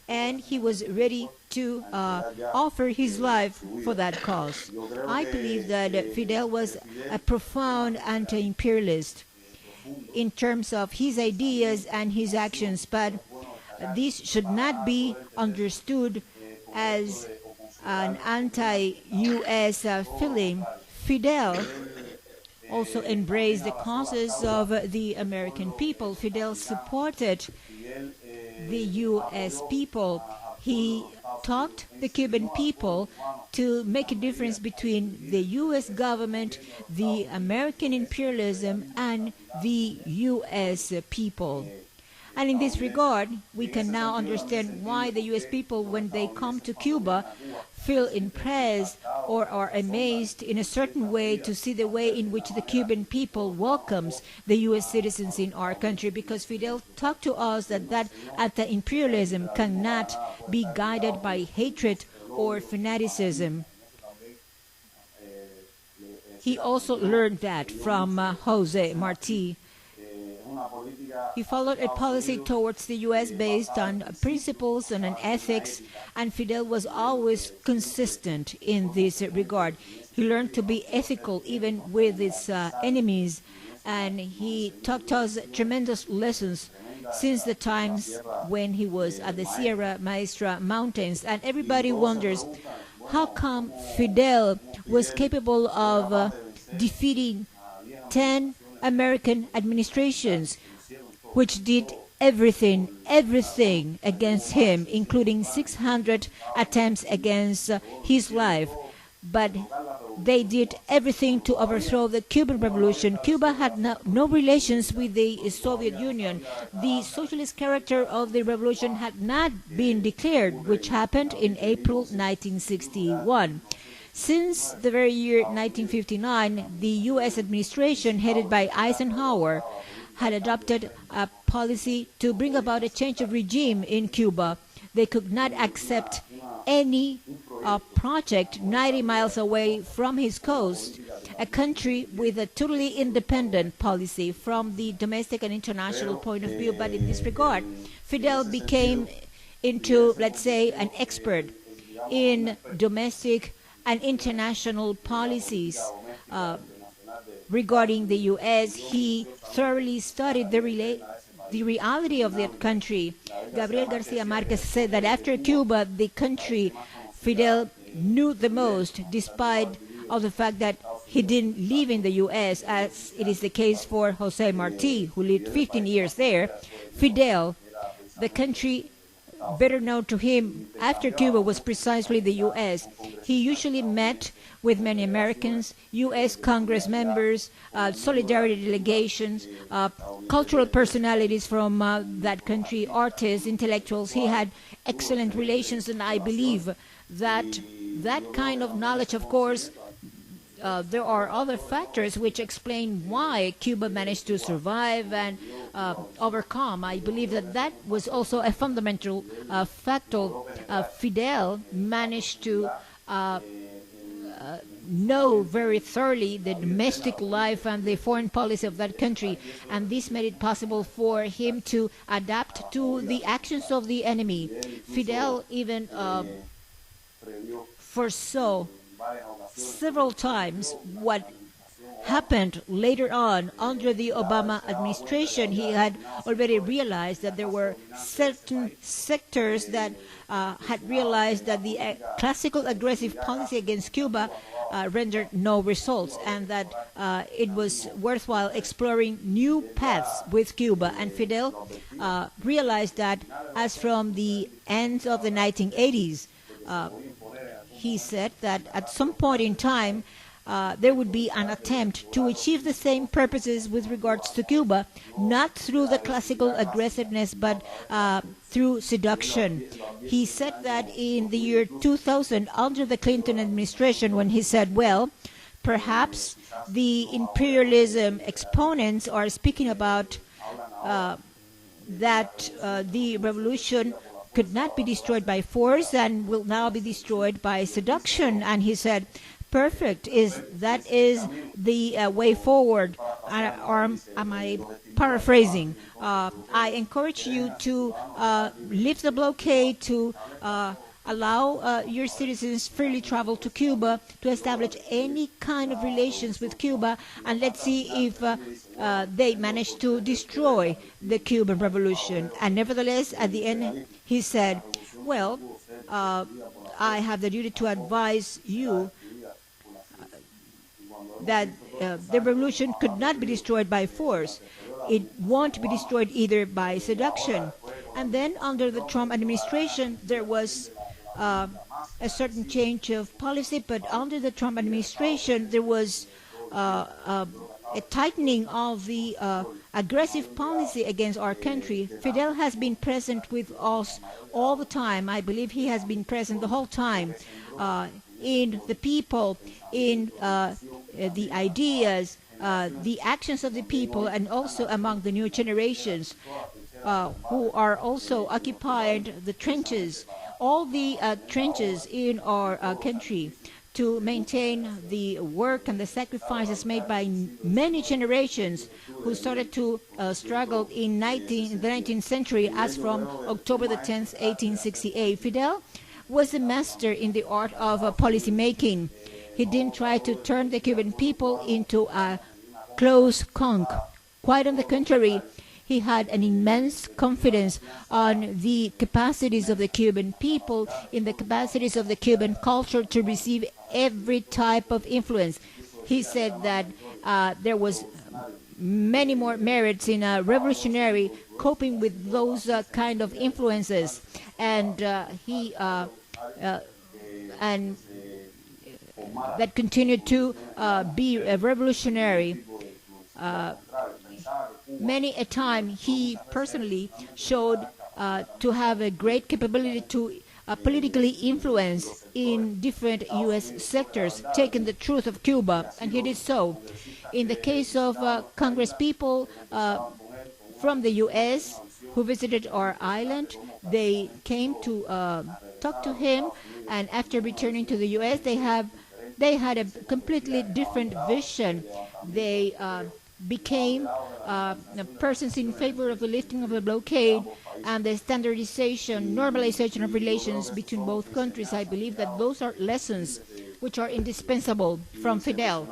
And he was ready to offer his life for that cause. I believe that Fidel was a profound anti-imperialist in terms of his ideas and his actions, but this should not be understood as an anti-U.S. feeling. Fidel also embraced the causes of the American people. Fidel supported the U.S. people. He taught the Cuban people to make a difference between the U.S. government, the American imperialism, and the U.S. people. And in this regard, we can now understand why the U.S. people, when they come to Cuba, feel impressed or are amazed in a certain way to see the way in which the Cuban people welcomes the U.S. citizens in our country, because Fidel talked to us that anti-imperialism cannot be guided by hatred or fanaticism. He also learned that from José Martí. He followed a policy towards the U.S. based on principles and on ethics, and Fidel was always consistent in this regard. He learned to be ethical even with his enemies, and he taught us tremendous lessons since the times when he was at the Sierra Maestra Mountains. And everybody wonders, how come Fidel was capable of defeating 10 American administrations, which did everything against him, including 600 attempts against his life. But they did everything to overthrow the Cuban Revolution. Cuba had no relations with the Soviet Union. The socialist character of the revolution had not been declared, which happened in April 1961. Since the very year 1959, the U.S. administration, headed by Eisenhower, had adopted a policy to bring about a change of regime in Cuba. They could not accept any project 90 miles away from his coast, a country with a totally independent policy from the domestic and international point of view. But in this regard, Fidel became into, let's say, an expert in domestic and international policies. Regarding the U.S., he thoroughly studied the reality of that country. Gabriel Garcia Marquez said that after Cuba, the country Fidel knew the most, despite of the fact that he didn't live in the U.S., as it is the case for Jose Marti, who lived 15 years there. Fidel, the country better known to him after Cuba was precisely the U.S. He usually met with many Americans, U.S. Congress members, solidarity delegations, cultural personalities from that country, artists, intellectuals. He had excellent relations, and I believe that that kind of knowledge, of course, there are other factors which explain why Cuba managed to survive and overcome. I believe that that was also a fundamental factor. Fidel managed to know very thoroughly the domestic life and the foreign policy of that country, and this made it possible for him to adapt to the actions of the enemy. Fidel even foresaw several times what happened later on under the Obama administration. He had already realized that there were certain sectors that had realized that the classical aggressive policy against Cuba rendered no results, and that it was worthwhile exploring new paths with Cuba. And Fidel realized that as from the end of the 1980s, he said that at some point in time, there would be an attempt to achieve the same purposes with regards to Cuba, not through the classical aggressiveness, but through seduction. He said that in the year 2000, under the Clinton administration, when he said, well, perhaps the imperialism exponents are speaking about that the revolution could not be destroyed by force and will now be destroyed by seduction. And he said, perfect, that is the way forward. Or am I paraphrasing? I encourage you to lift the blockade, to allow your citizens freely travel to Cuba, to establish any kind of relations with Cuba, and let's see if they manage to destroy the Cuban Revolution. And nevertheless, at the end, he said, well, I have the duty to advise you that the revolution could not be destroyed by force. It won't be destroyed either by seduction. And then under the Trump administration, there was a certain change of policy, but under the Trump administration, there was a tightening of the aggressive policy against our country. Fidel has been present with us all the time. I believe he has been present the whole time in the people, in the ideas, the actions of the people, and also among the new generations who are also occupying the trenches, all the trenches in our country, to maintain the work and the sacrifices made by many generations who started to struggle in the 19th century, as from October the 10th, 1868. Fidel was a master in the art of policy making. He didn't try to turn the Cuban people into a closed conch. Quite on the contrary, he had an immense confidence on the capacities of the Cuban people, in the capacities of the Cuban culture to receive every type of influence. He said that there was many more merits in a revolutionary coping with those kind of influences, and that continued to be revolutionary. Many a time he personally showed to have a great capability to politically influence in different U.S. sectors, taking the truth of Cuba, and he did so. In the case of Congress people from the U.S. who visited our island, they came to talk to him, and after returning to the U.S., they had a completely different vision. They became persons in favor of the lifting of the blockade and the standardization, normalization of relations between both countries. I believe that those are lessons which are indispensable from Fidel.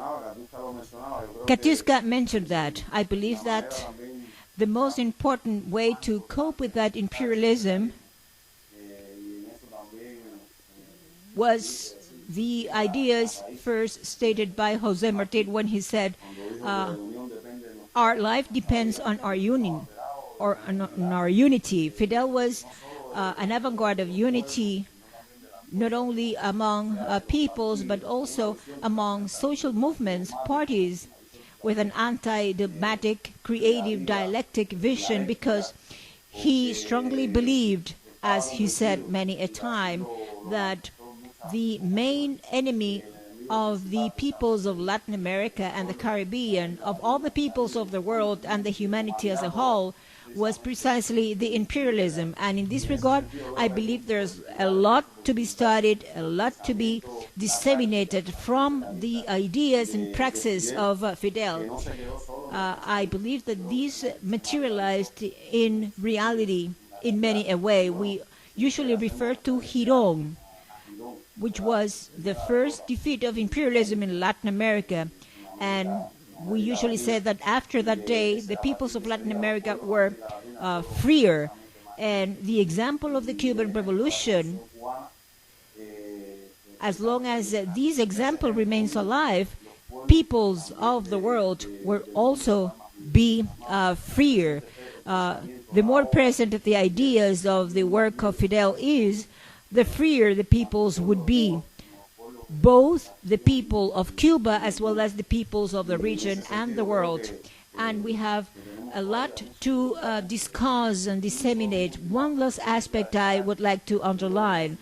Katiuska mentioned that. I believe that the most important way to cope with that imperialism was the ideas first stated by Jose Marti when he said, our life depends on our union, or on our unity. Fidel was an avant-garde of unity, not only among peoples, but also among social movements, parties, with an anti-dogmatic, creative, dialectic vision, because he strongly believed, as he said many a time, that the main enemy of the peoples of Latin America and the Caribbean, of all the peoples of the world and the humanity as a whole, was precisely the imperialism. And in this regard, I believe there's a lot to be studied, a lot to be disseminated from the ideas and praxis of Fidel. I believe that these materialized in reality in many a way. We usually refer to Girón, which was the first defeat of imperialism in Latin America. And we usually say that after that day, the peoples of Latin America were freer. And the example of the Cuban Revolution, as long as this example remains alive, peoples of the world will also be freer. The more present the ideas of the work of Fidel is, the freer the peoples would be, both the people of Cuba as well as the peoples of the region and the world. And we have a lot to discuss and disseminate. One last aspect I would like to underline.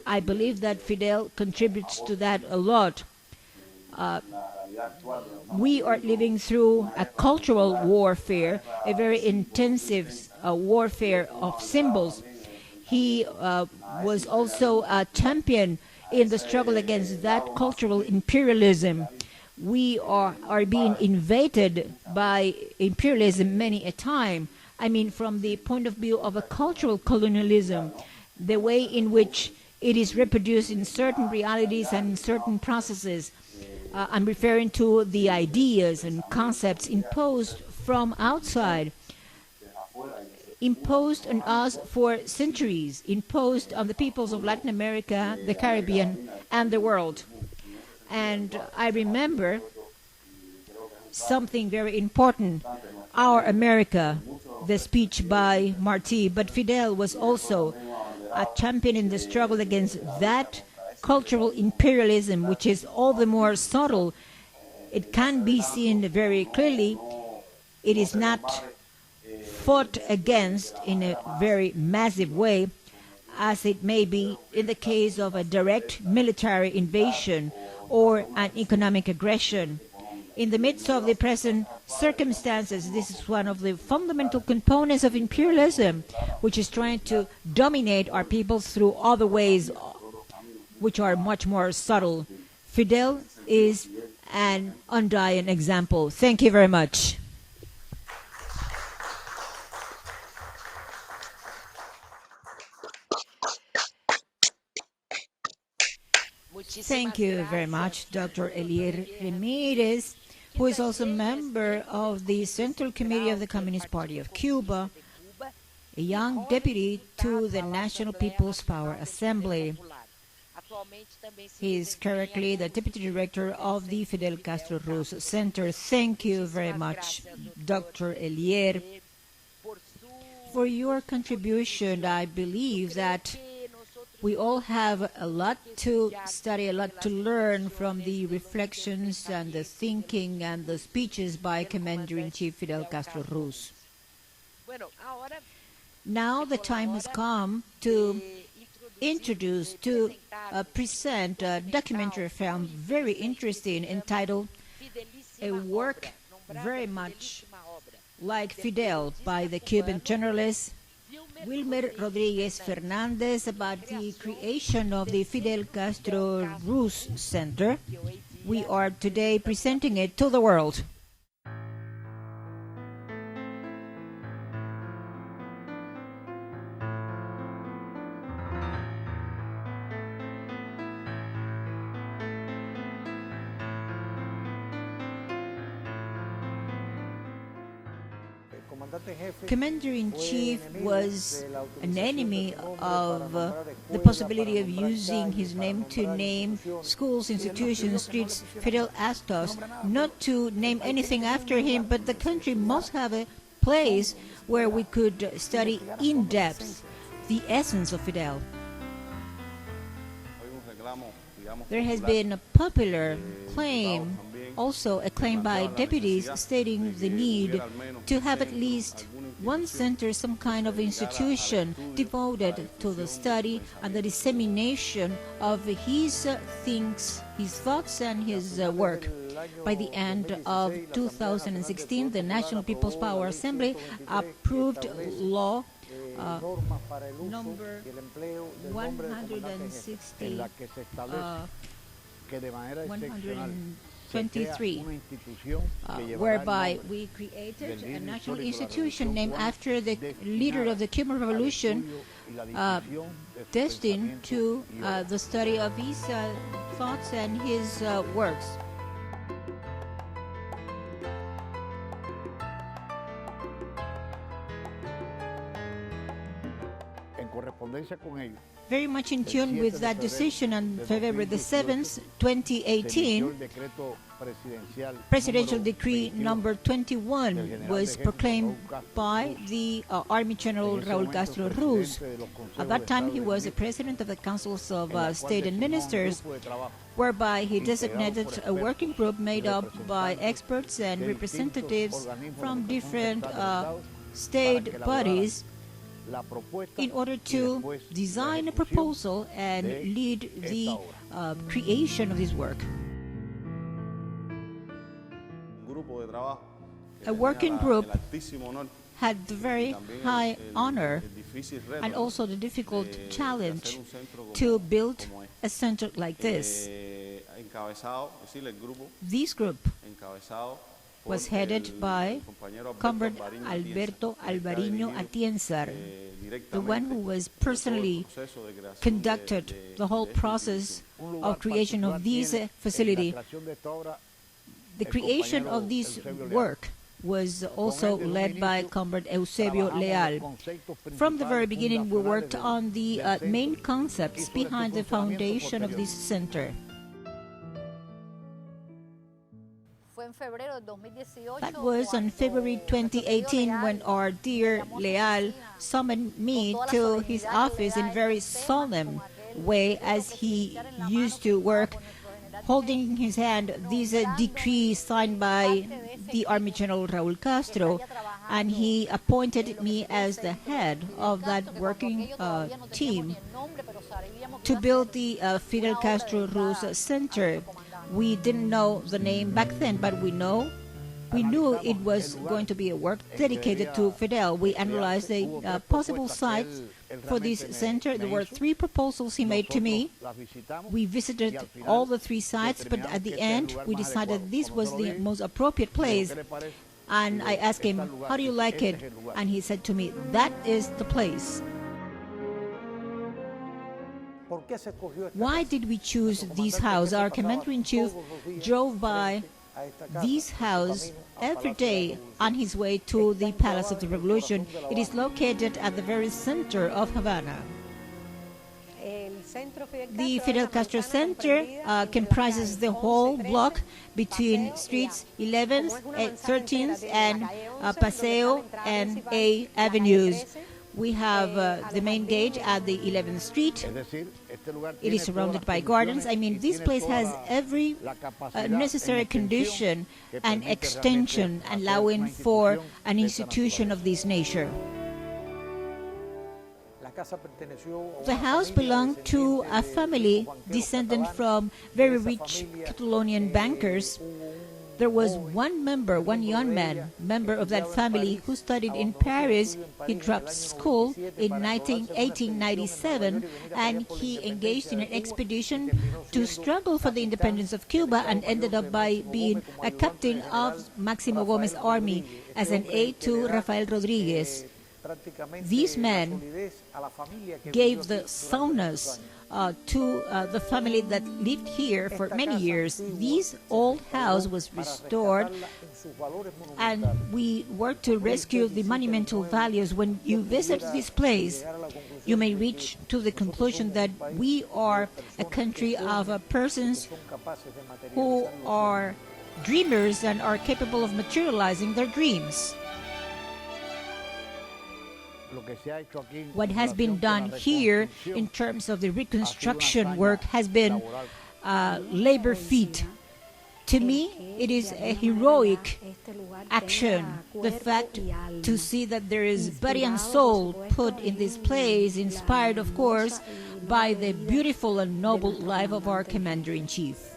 I believe that Fidel contributes to that a lot. We are living through a cultural warfare, a very intensive warfare of symbols. He was also a champion in the struggle against that cultural imperialism. We are being invaded by imperialism many a time. I mean, from the point of view of a cultural colonialism, the way in which it is reproduced in certain realities and in certain processes. I'm referring to the ideas and concepts imposed from outside, imposed on us for centuries, imposed on the peoples of Latin America, the Caribbean, and the world. And I remember something very important, Our America, the speech by Marti, but Fidel was also a champion in the struggle against that cultural imperialism, which is all the more subtle. It can be seen very clearly. It is not fought against in a very massive way, as it may be in the case of a direct military invasion or an economic aggression. In the midst of the present circumstances, this is one of the fundamental components of imperialism, which is trying to dominate our peoples through other ways which are much more subtle. Fidel is an undying example. Thank you very much. Thank you very much, Dr. Elier Ramirez, who is also a member of the Central Committee of the Communist Party of Cuba, a young deputy to the National People's Power Assembly. He is currently the deputy director of the Fidel Castro Ruz Center. Thank you very much, Dr. Elier, for your contribution. I believe that We all have a lot to study, a lot to learn from the reflections and the thinking and the speeches by Commander-in-Chief Fidel Castro Ruz. Now the time has come to introduce, to present a documentary film very interesting entitled A Work Very Much Like Fidel by the Cuban journalist Wilmer Rodriguez Fernandez about the creation of the Fidel Castro Ruz Center. We are today presenting it to the world. Commander-in-Chief was an enemy of the possibility of using his name to name schools, institutions, streets. Fidel asked us not to name anything after him, but the country must have a place where we could study in depth the essence of Fidel. There has been a popular claim, also a claim by deputies, stating the need to have at least one center, some kind of institution devoted to the study and the dissemination of his thoughts and his work. By the end of 2016, the National People's Power Assembly approved law number 123, whereby we created a national institution named after the leader of the Cuban Revolution, destined to the study of his thoughts and his works. Very much in tune with that decision, on February the 7th, 2018, Presidential Decree number 21 was proclaimed by the Army General Raúl Castro Ruz. At that time, he was the president of the Councils of State and Ministers, whereby he designated a working group made up by experts and representatives from different state bodies in order to design a proposal and lead the creation of this work. A working group had the very high honor and also the difficult challenge to build a center like this. This group was headed by Comrade Alberto Alvariño Atienzar, the one who was personally conducted the whole process of creation of this facility. The creation of this work was also led by Comrade Eusebio Leal. From the very beginning, we worked on the main concepts behind the foundation of this center. That was on February 2018 when our dear Leal summoned me to his office in a very solemn way, as he used to work, holding in his hand this decree signed by the Army General Raúl Castro, and he appointed me as the head of that working team to build the Fidel Castro Ruz Center. We didn't know the name back then, but we knew it was going to be a work dedicated to Fidel. We analyzed the possible sites for this center. There were 3 proposals he made to me. We visited all the 3 sites, but at the end, we decided this was the most appropriate place. And I asked him, "How do you like it?" And he said to me, "That is the place." Why did we choose this house? Our Commander-in-Chief drove by this house every day on his way to the Palace of the Revolution. It is located at the very center of Havana. The Fidel Castro Center comprises the whole block between streets 11th, 13th, and Paseo and A avenues. We have the main gate at the 11th Street. It is surrounded by gardens. I mean, this place has every necessary condition and extension allowing for an institution of this nature. The house belonged to a family descended from very rich Catalonian bankers. There was one young man, member of that family, who studied in Paris. He dropped school in 1897, and he engaged in an expedition to struggle for the independence of Cuba and ended up by being a captain of Máximo Gómez's army as an aide to Rafael Rodriguez. These men gave the soundness to the family that lived here for many years. This old house was restored, and we worked to rescue the monumental values. When you visit this place, you may reach to the conclusion that we are a country of persons who are dreamers and are capable of materializing their dreams. What has been done here in terms of the reconstruction work has been labor feat. To me, it is a heroic action. The fact to see that there is body and soul put in this place, inspired, of course, by the beautiful and noble life of our Commander-in-Chief.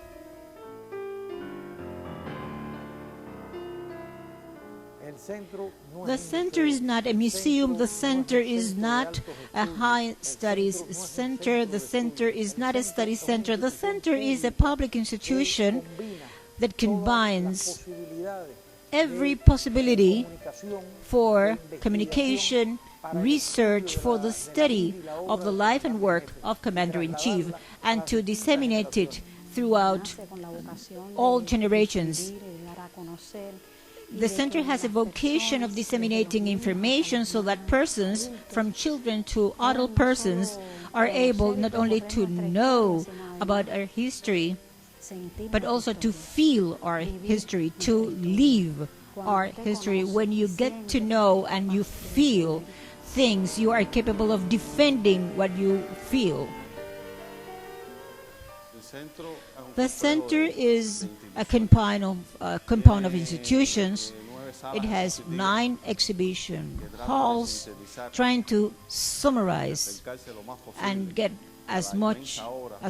The center is not a museum. The center is not a high studies center. The center is not a study center. The center is a public institution that combines every possibility for communication, research, for the study of the life and work of Commander-in-Chief, and to disseminate it throughout all generations. The center has a vocation of disseminating information so that persons, from children to adult persons, are able not only to know about our history, but also to feel our history, to live our history. When you get to know and you feel things, you are capable of defending what you feel. The center is a compound of institutions. It has 9 exhibition halls, trying to summarize and get as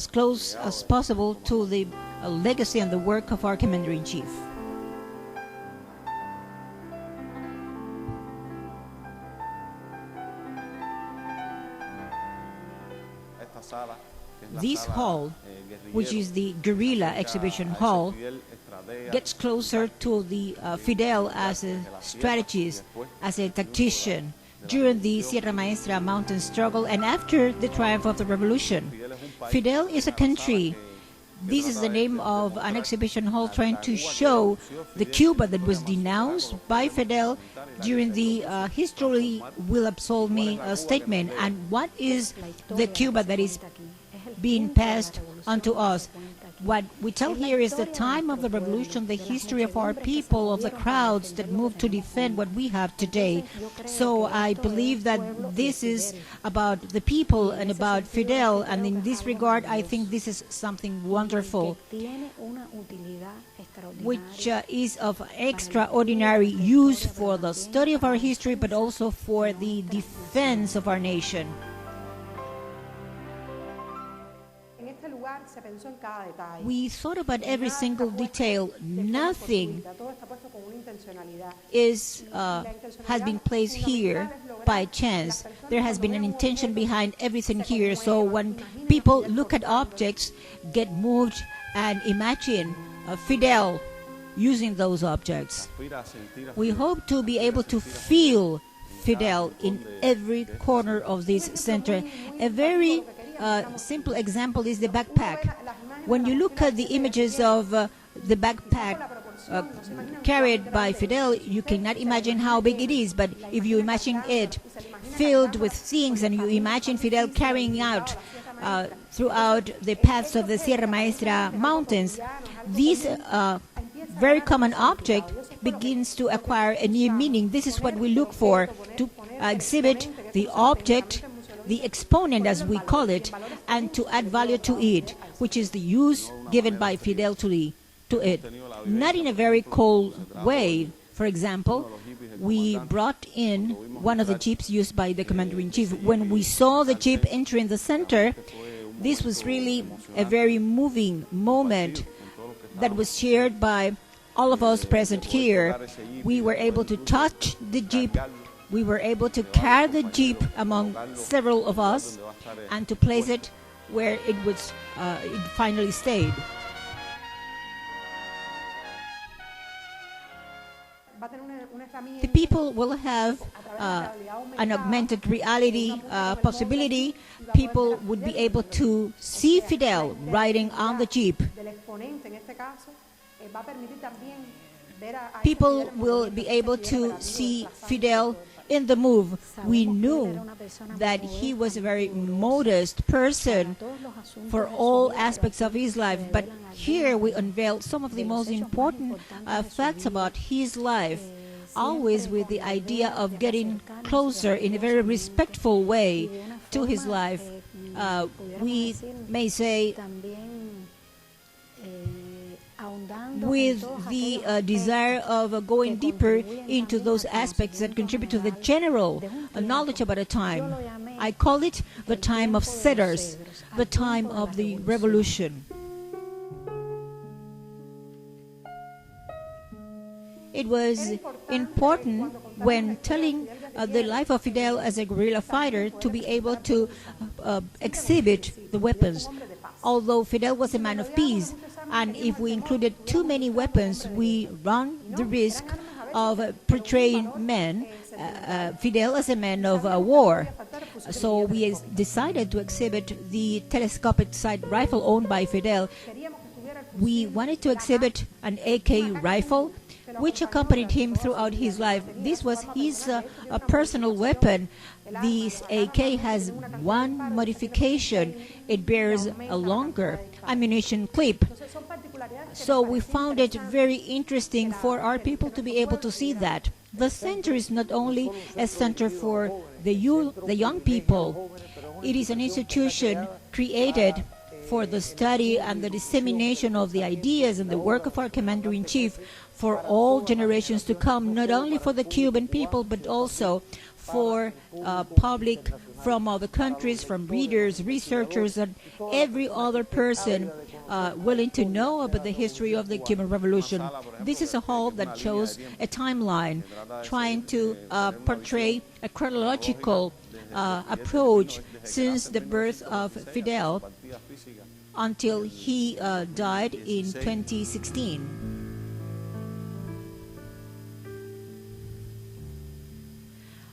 close as possible to the legacy and the work of our Commander-in-Chief. This hall, which is the Guerrilla Exhibition Hall, gets closer to the Fidel as a strategist, as a tactician, during the Sierra Maestra mountain struggle and after the triumph of the revolution. Fidel is a country. This is the name of an exhibition hall trying to show the Cuba that was denounced by Fidel during the history will absolve me statement, and what is the Cuba that is being passed on to us. What we tell here is the time of the revolution, the history of our people, of the crowds that moved to defend what we have today. So I believe that this is about the people and about Fidel, and in this regard I think this is something wonderful, which is of extraordinary use for the study of our history, but also for the defense of our nation. We thought about every single detail. Nothing has been placed here by chance. There has been an intention behind everything here. So when people look at objects, get moved and imagine Fidel using those objects. We hope to be able to feel Fidel in every corner of this center. A very simple example is the backpack. When you look at the images of the backpack carried by Fidel, you cannot imagine how big it is, but if you imagine it filled with things and you imagine Fidel carrying out throughout the paths of the Sierra Maestra mountains, this very common object begins to acquire a new meaning. This is what we look for, to exhibit the object, the exponent as we call it, and to add value to it, which is the use given by Fidel to it. Not in a very cold way. For example, we brought in one of the jeeps used by the Commander-in-Chief. When we saw the jeep entering the center, this was really a very moving moment that was shared by all of us present here. We were able to touch the jeep. We were able to carry the jeep among several of us and to place it where it finally stayed. The people will have an augmented reality possibility. People would be able to see Fidel riding on the jeep. People will be able to see Fidel in the move. We knew that he was a very modest person for all aspects of his life, but here we unveiled some of the most important facts about his life, always with the idea of getting closer in a very respectful way to his life. We may say with the desire of going deeper into those aspects that contribute to the general knowledge about a time. I call it the time of setters, the time of the revolution. It was important when telling the life of Fidel as a guerrilla fighter to be able to exhibit the weapons. Although Fidel was a man of peace, and if we included too many weapons, we run the risk of portraying Fidel as a man of war. So we decided to exhibit the telescopic sight rifle owned by Fidel. We wanted to exhibit an AK rifle, which accompanied him throughout his life. This was his personal weapon. This AK has one modification. It bears a longer ammunition clip. So we found it very interesting for our people to be able to see that. The center is not only a center for the young people. It is an institution created for the study and the dissemination of the ideas and the work of our Commander-in-Chief for all generations to come, not only for the Cuban people, but also for public from other countries, from readers, researchers, and every other person willing to know about the history of the Cuban Revolution. This is a hall that shows a timeline, trying to portray a chronological approach since the birth of Fidel until he died in 2016.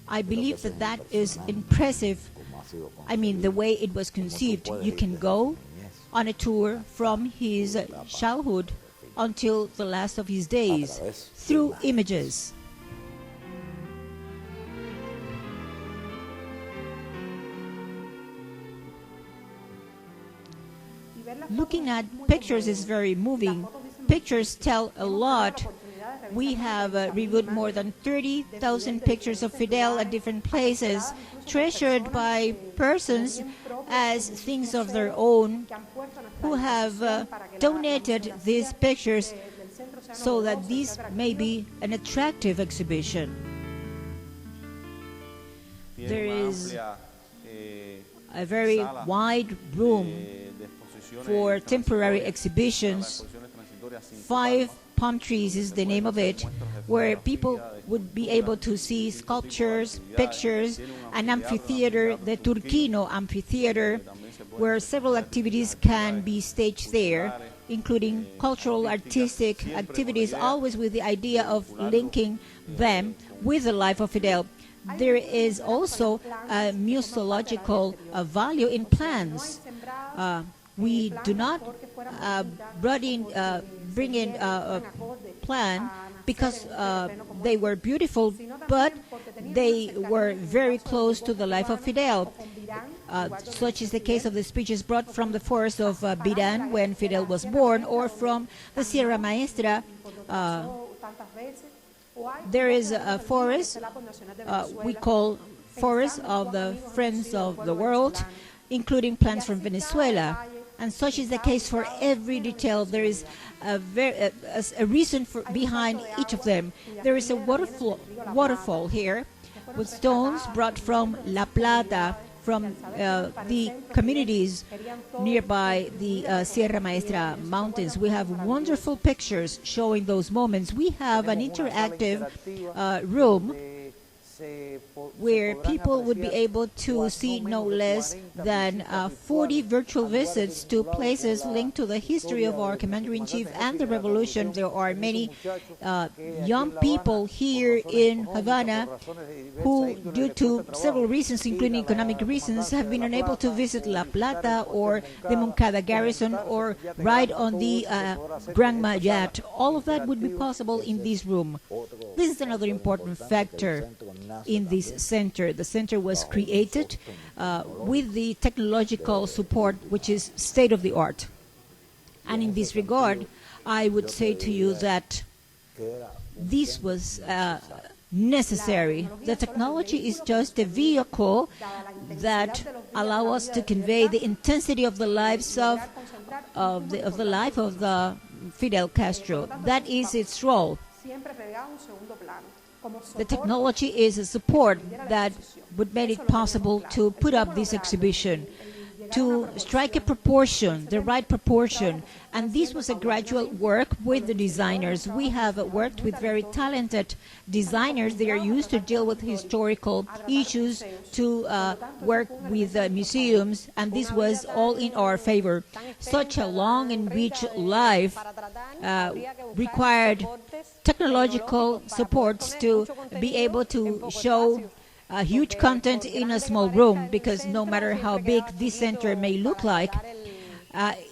I believe that that is impressive. I mean, the way it was conceived. You can go on a tour from his childhood until the last of his days through images. Looking at pictures is very moving. Pictures tell a lot. We have reviewed more than 30,000 pictures of Fidel at different places, treasured by persons as things of their own, who have donated these pictures so that these may be an attractive exhibition. There is a very wide room for temporary exhibitions. 5 Palm Trees is the name of it, where people would be able to see sculptures, pictures, an amphitheater, the Turquino Amphitheater, where several activities can be staged there, including cultural, artistic activities, always with the idea of linking them with the life of Fidel. There is also a museological value in plants. We do not bring in a plan because they were beautiful, but they were very close to the life of Fidel. Such is the case of the speeches brought from the forest of Biran when Fidel was born, or from the Sierra Maestra. There is a forest we call forest of the Friends of the World, including plants from Venezuela. And such is the case for every detail. There is a reason behind each of them. There is a waterfall here with stones brought from La Plata, from the communities nearby the Sierra Maestra mountains. We have wonderful pictures showing those moments. We have an interactive room where people would be able to see no less than 40 virtual visits to places linked to the history of our Commander-in-Chief and the revolution. There are many young people here in Havana who, due to several reasons, including economic reasons, have been unable to visit La Plata or the Moncada Garrison or ride on the Gran Mayat. All of that would be possible in this room. This is another important factor in this center. The center was created with the technological support which is state-of-the-art. And in this regard, I would say to you that this was necessary. The technology is just a vehicle that allow us to convey the intensity of the lives of the life of the Fidel Castro. That is its role. The technology is a support that would make it possible to put up this exhibition, to strike a proportion, the right proportion. And this was a gradual work with the designers. We have worked with very talented designers. They are used to deal with historical issues, to work with museums, and this was all in our favor. Such a long and rich life required technological supports to be able to show huge content in a small room, because no matter how big this center may look like,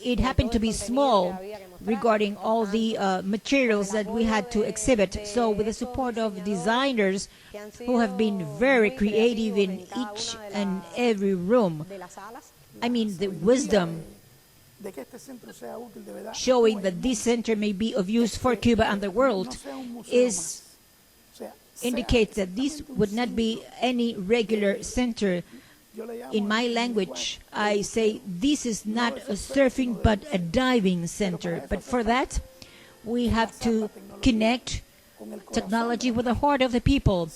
it happened to be small regarding all the materials that we had to exhibit. So with the support of designers who have been very creative in each and every room, I mean, the wisdom showing that this center may be of use for Cuba and the world indicates that this would not be any regular center. In my language, I say this is not a surfing but a diving center. But for that, we have to connect technology with the heart of the people.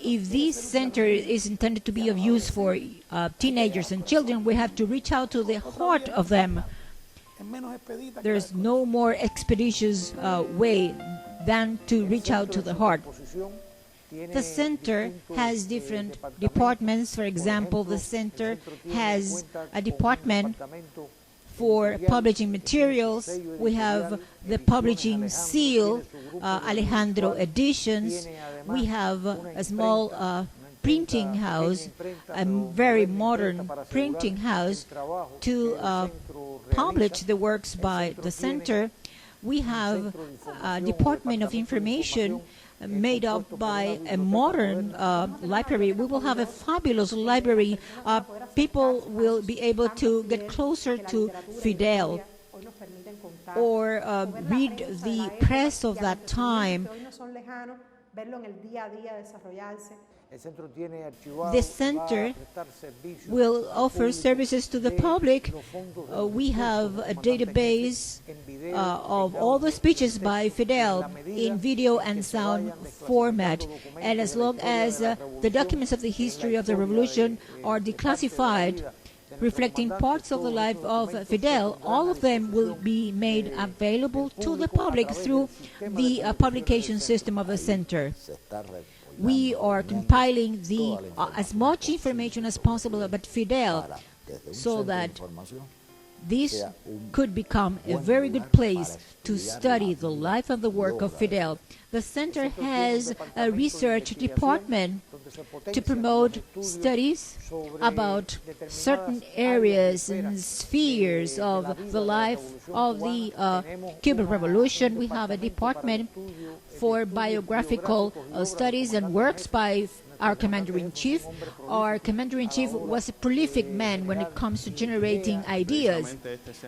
If this center is intended to be of use for teenagers and children, we have to reach out to the heart of them. There's no more expeditious way than to reach out to the heart. The center has different departments. For example, the center has a department for publishing materials. We have the publishing seal, Alejandro Editions. We have a small printing house, a very modern printing house to publish the works by the center. We have a department of information made up by a modern library. We will have a fabulous library. People will be able to get closer to Fidel or read the press of that time. The center will offer services to the public. We have a database of all the speeches by Fidel in video and sound format. And as long as the documents of the history of the revolution are declassified, reflecting parts of the life of Fidel, all of them will be made available to the public through the publication system of the center. We are compiling as much information as possible about Fidel so that this could become a very good place to study the life and the work of Fidel. The center has a research department to promote studies about certain areas and spheres of the life of the Cuban Revolution. We have a department for biographical studies and works by our Commander-in-Chief. Our Commander-in-Chief was a prolific man when it comes to generating ideas.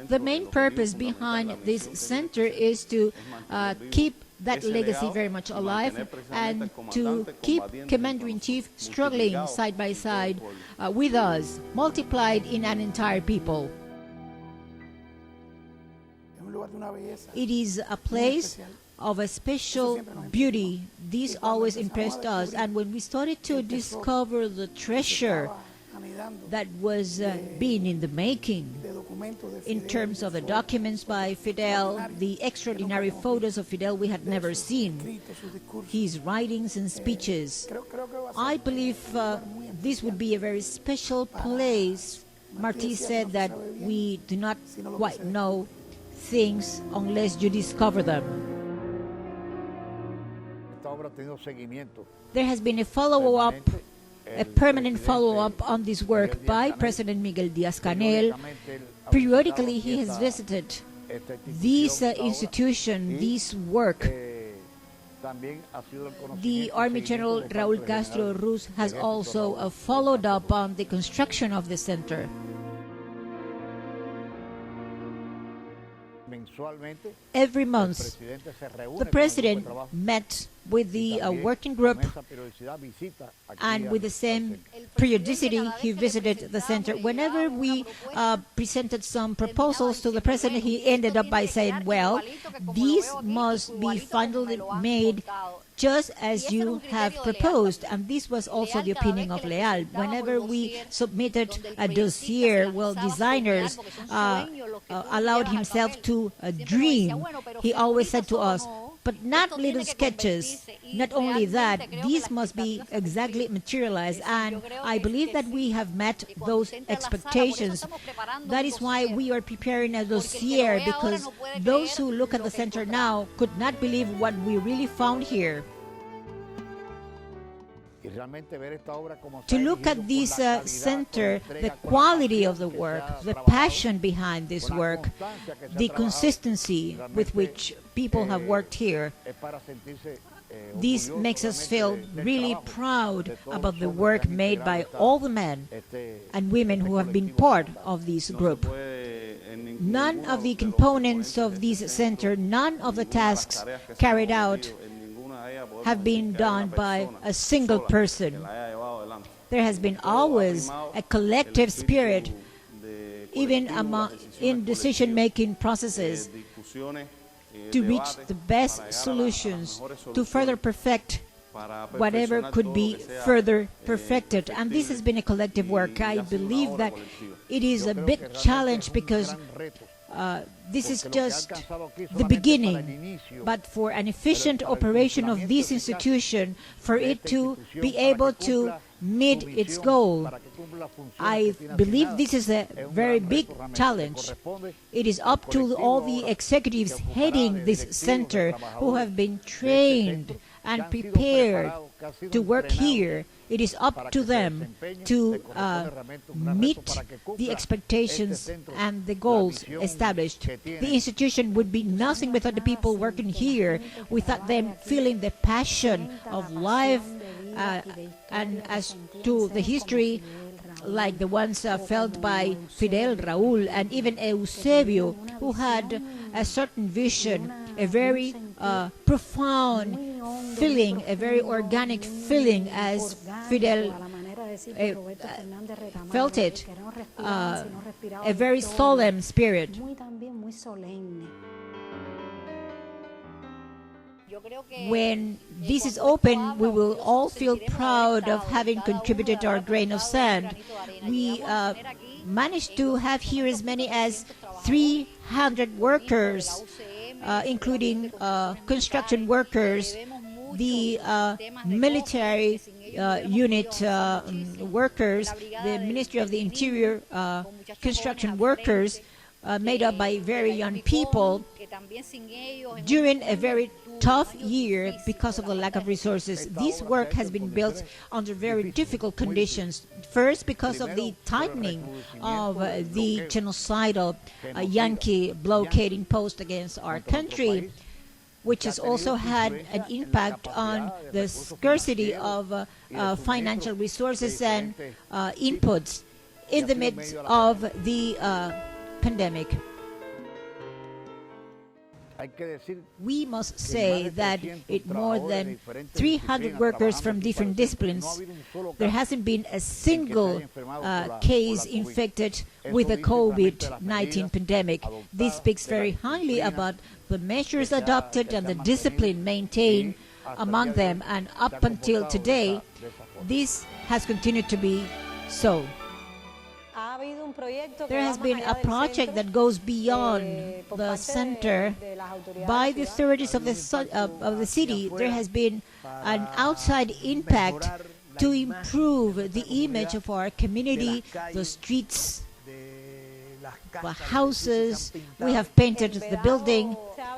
The main purpose behind this center is to keep that legacy very much alive and to keep Commander-in-Chief struggling side by side with us, multiplied in an entire people. It is a place of a special beauty. This always impressed us, and when we started to discover the treasure that was being in the making, in terms of the documents by Fidel, the extraordinary photos of Fidel we had never seen, his writings and speeches, I believe this would be a very special place. Martí said that we do not quite know things unless you discover them. There has been a follow-up, a permanent follow-up on this work by President Miguel Díaz-Canel. Periodically, he has visited this institution, this work. The Army General Raúl Castro Ruz has also followed up on the construction of the center. Every month, the President met with the working group, and with the same periodicity, he visited the center. Whenever we presented some proposals to the President, he ended up by saying, well, these must be finally made just as you have proposed. And this was also the opinion of Leal. Whenever we submitted a dossier, well, designers allowed himself to dream. He always said to us, but not little sketches. Not only that, these must be exactly materialized, and I believe that we have met those expectations. That is why we are preparing a dossier, because those who look at the center now could not believe what we really found here. To look at this center, the quality of the work, the passion behind this work, the consistency with which people have worked here, this makes us feel really proud about the work made by all the men and women who have been part of this group. None of the components of this center, none of the tasks carried out have been done by a single person. There has been always a collective spirit, even in decision-making processes, to reach the best solutions, to further perfect whatever could be further perfected. And this has been a collective work. I believe that it is a big challenge, because this is just the beginning, but for an efficient operation of this institution, for it to be able to meet its goal, I believe this is a very big challenge. It is up to all the executives heading this center, who have been trained and prepared to work here. It is up to them to meet the expectations and the goals established. The institution would be nothing without the people working here, without them feeling the passion of life, and as to the history, like the ones felt by Fidel, Raúl, and even Eusebio, who had a certain vision, a very profound feeling, a very organic feeling, as Fidel felt it, a very solemn spirit. When this is open, we will all feel proud of having contributed our grain of sand. We managed to have here as many as 300 workers, including construction workers, the military unit workers, the Ministry of the Interior construction workers, made up by very young people, during a very tough year because of the lack of resources. This work has been built under very difficult conditions. First, because of the tightening of the genocidal Yankee blockade imposed against our country, which has also had an impact on the scarcity of financial resources and inputs in the midst of the pandemic. We must say that more than 300 workers from different disciplines, there hasn't been a single case infected with the COVID-19 pandemic. This speaks very highly about the measures adopted and the discipline maintained among them, and up until today, this has continued to be so. There has been a project that goes beyond the center. By the authorities of the city, there has been an outside impact to improve the image of our community, the streets, the houses. We have painted the building.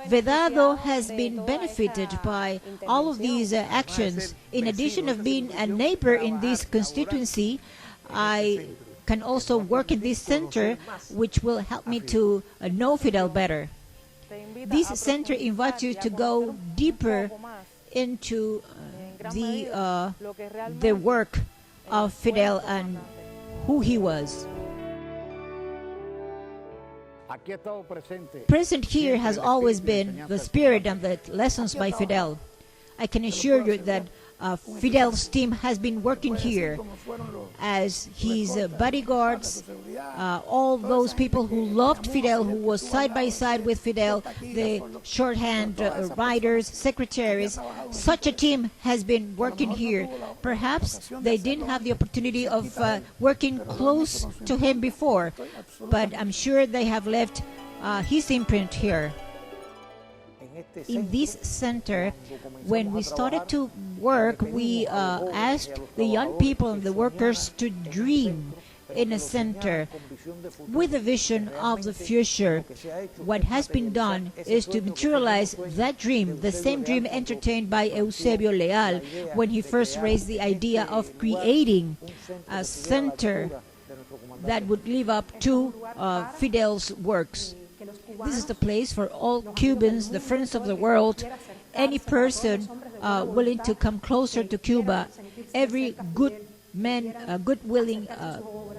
Vedado has been benefited by all of these actions. In addition of being a neighbor in this constituency, I can also work in this center, which will help me to know Fidel better. This center invites you to go deeper into the work of Fidel and who he was. Present here has always been the spirit and the lessons by Fidel. I can assure you that Fidel's team has been working here as his bodyguards, all those people who loved Fidel, who was side by side with Fidel, the shorthand writers, secretaries. Such a team has been working here. Perhaps they didn't have the opportunity of working close to him before, but I'm sure they have left his imprint here. In this center, when we started to work, we asked the young people and the workers to dream in a center with a vision of the future. What has been done is to materialize that dream, the same dream entertained by Eusebio Leal when he first raised the idea of creating a center that would live up to Fidel's works. This is the place for all Cubans, the friends of the world, any person willing to come closer to Cuba, every good man, good-willing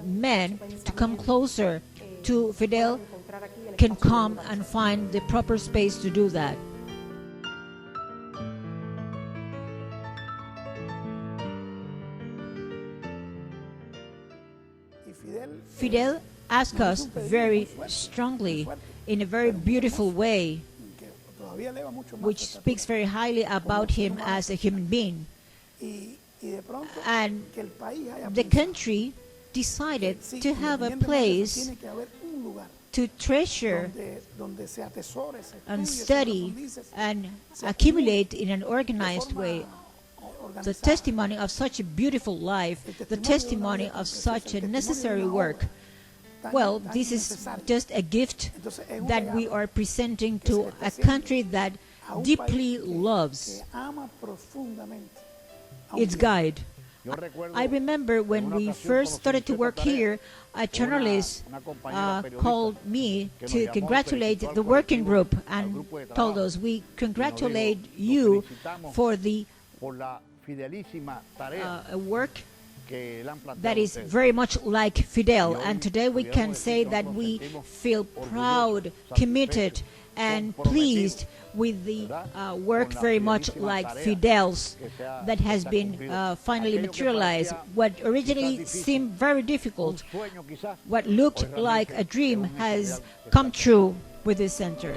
man to come closer to Fidel can come and find the proper space to do that. Fidel asked us very strongly, in a very beautiful way, which speaks very highly about him as a human being. And the country decided to have a place to treasure and study and accumulate in an organized way the testimony of such a beautiful life, the testimony of such a necessary work. Well, this is just a gift that we are presenting to a country that deeply loves its guide. I remember when we first started to work here, a journalist called me to congratulate the working group and told us, we congratulate you for the work that is very much like Fidel. And today we can say that we feel proud, committed, and pleased with the work very much like Fidel's that has been finally materialized. What originally seemed very difficult, what looked like a dream, has come true with this center.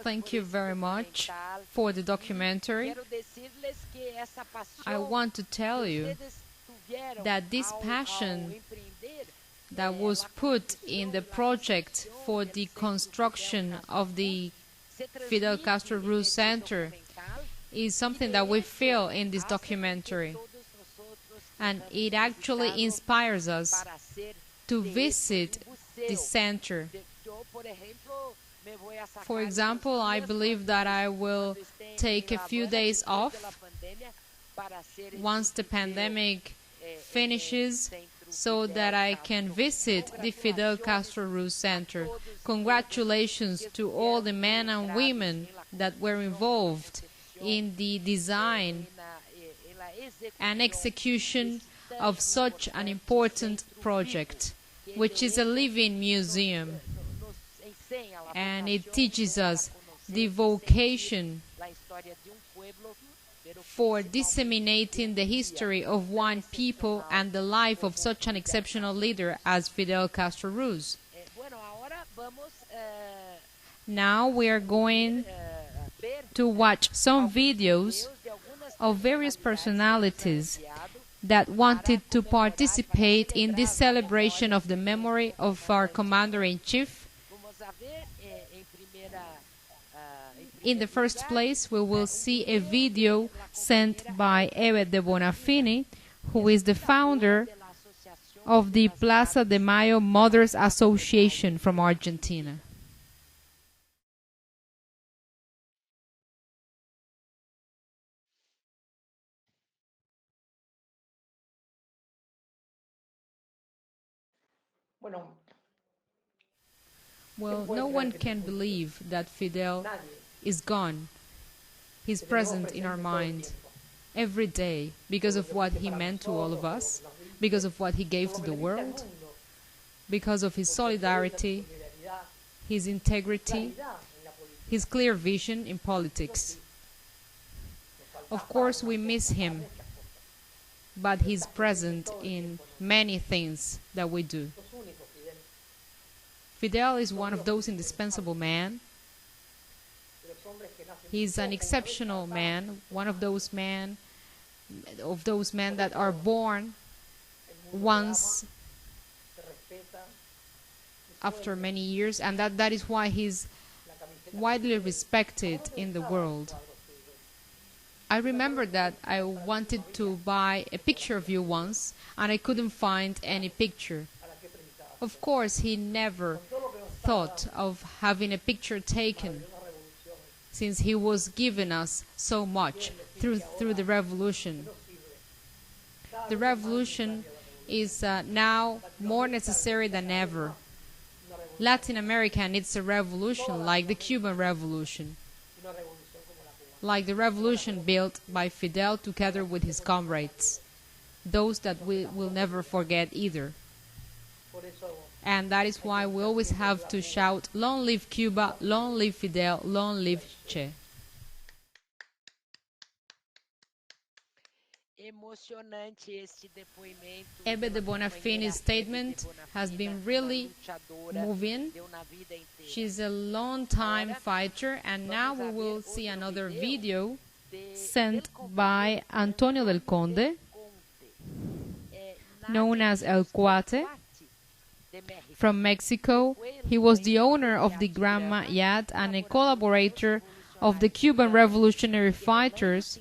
Thank you very much for the documentary. I want to tell you that this passion that was put in the project for the construction of the Fidel Castro Ruz Center is something that we feel in this documentary. And it actually inspires us to visit the center. For example, I believe that I will take a few days off once the pandemic finishes so that I can visit the Fidel Castro Ruz Center. Congratulations to all the men and women that were involved in the design and execution of such an important project, which is a living museum. And it teaches us the vocation for disseminating the history of one people and the life of such an exceptional leader as Fidel Castro Ruz. Now we are going to watch some videos of various personalities that wanted to participate in this celebration of the memory of our Commander-in-Chief. In the first place, we will see a video sent by Eve de Bonafini, who is the founder of the Plaza de Mayo Mothers Association from Argentina. Well, no one can believe that Fidel is gone. He's present in our mind every day because of what he meant to all of us, because of what he gave to the world, because of his solidarity, his integrity, his clear vision in politics. Of course, we miss him, but he's present in many things that we do. Fidel is one of those indispensable men. He's an exceptional man, one of those men that are born once after many years, and that is why he's widely respected in the world. I remember that I wanted to buy a picture of you once, and I couldn't find any picture. Of course, he never thought of having a picture taken, since he was giving us so much through the revolution. The revolution is now more necessary than ever. Latin America needs a revolution like the Cuban Revolution, like the revolution built by Fidel together with his comrades, those that we will never forget either. And that is why we always have to shout, "Long live Cuba, long live Fidel, long live Che." Ebe de Bonafini's statement has been really moving. She's a long-time fighter, and now we will see another video sent by Antonio del Conde, known as El Cuate, from Mexico. He was the owner of the Granma yacht and a collaborator of the Cuban revolutionary fighters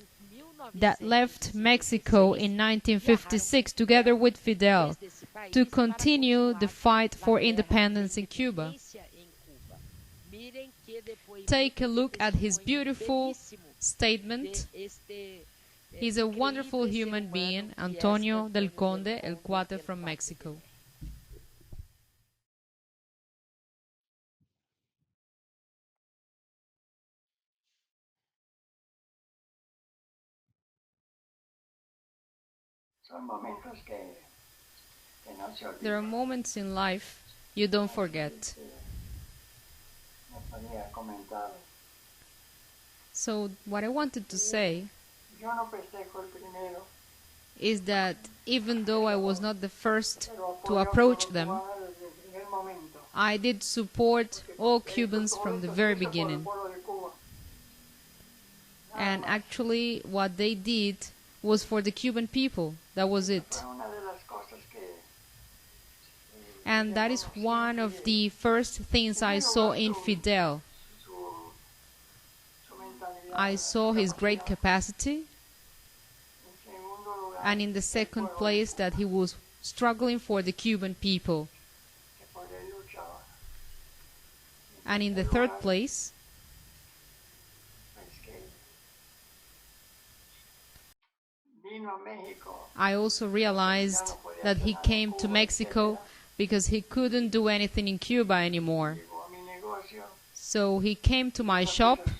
that left Mexico in 1956 together with Fidel to continue the fight for independence in Cuba. Take a look at his beautiful statement. He's a wonderful human being, Antonio del Conde, El Cuate from Mexico. There are moments in life you don't forget. So what I wanted to say is that even though I was not the first to approach them, I did support all Cubans from the very beginning. And actually what they did was for the Cuban people. That was it. And that is one of the first things I saw in Fidel. I saw his great capacity, and in the second place that he was struggling for the Cuban people. And in the third place, I also realized that he came to Mexico because he couldn't do anything in Cuba anymore. So he came to my shop,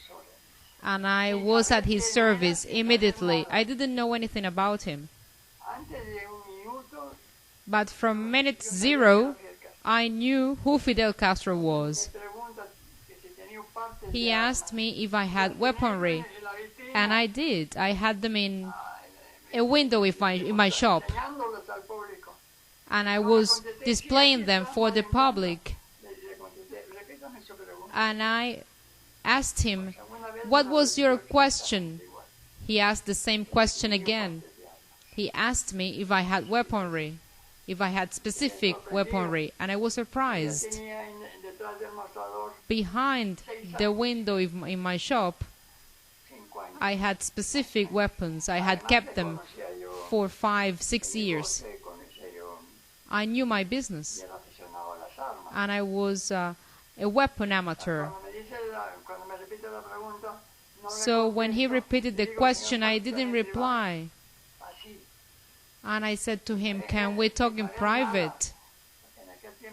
and I was at his service immediately. I didn't know anything about him. But from minute zero, I knew who Fidel Castro was. He asked me if I had weaponry, and I did. I had them in a window in my shop, and I was displaying them for the public. And I asked him, "What was your question?" He asked the same question again. He asked me if I had weaponry, if I had specific weaponry, and I was surprised. Behind the window in my shop, I had specific weapons. I had kept them for 5-6 years. I knew my business, and I was a weapon amateur. So when he repeated the question, I didn't reply. And I said to him, "Can we talk in private?"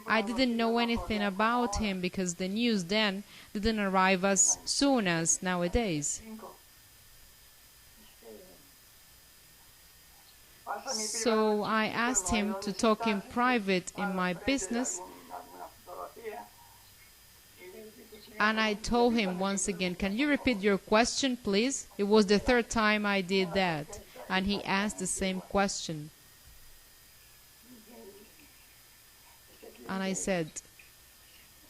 I didn't know anything about him because the news then didn't arrive as soon as nowadays. So I asked him to talk in private in my business, and I told him once again, "Can you repeat your question, please?" It was the third time I did that, and he asked the same question. And I said,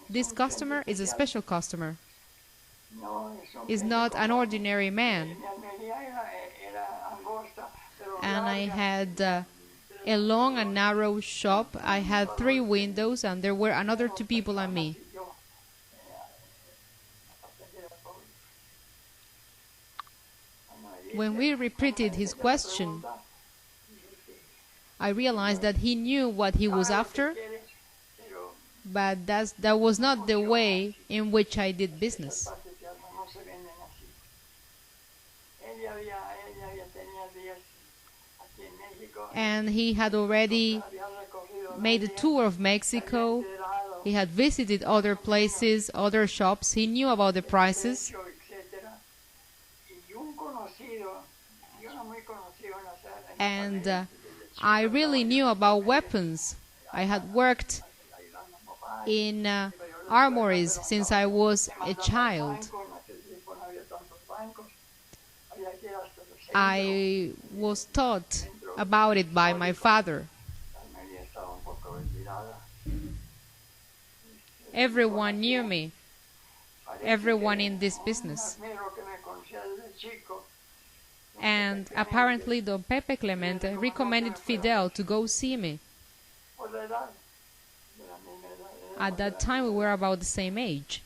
"This customer is a special customer. He's not an ordinary man." And I had a long and narrow shop. I had 3 windows, and there were another 2 people and me. When we repeated his question, I realized that he knew what he was after, but that was not the way in which I did business. And he had already made a tour of Mexico. He had visited other places, other shops. He knew about the prices. And I really knew about weapons. I had worked in armories since I was a child. I was taught about it by my father. Everyone knew me, everyone in this business. And apparently Don Pepe Clemente recommended Fidel to go see me. At that time we were about the same age.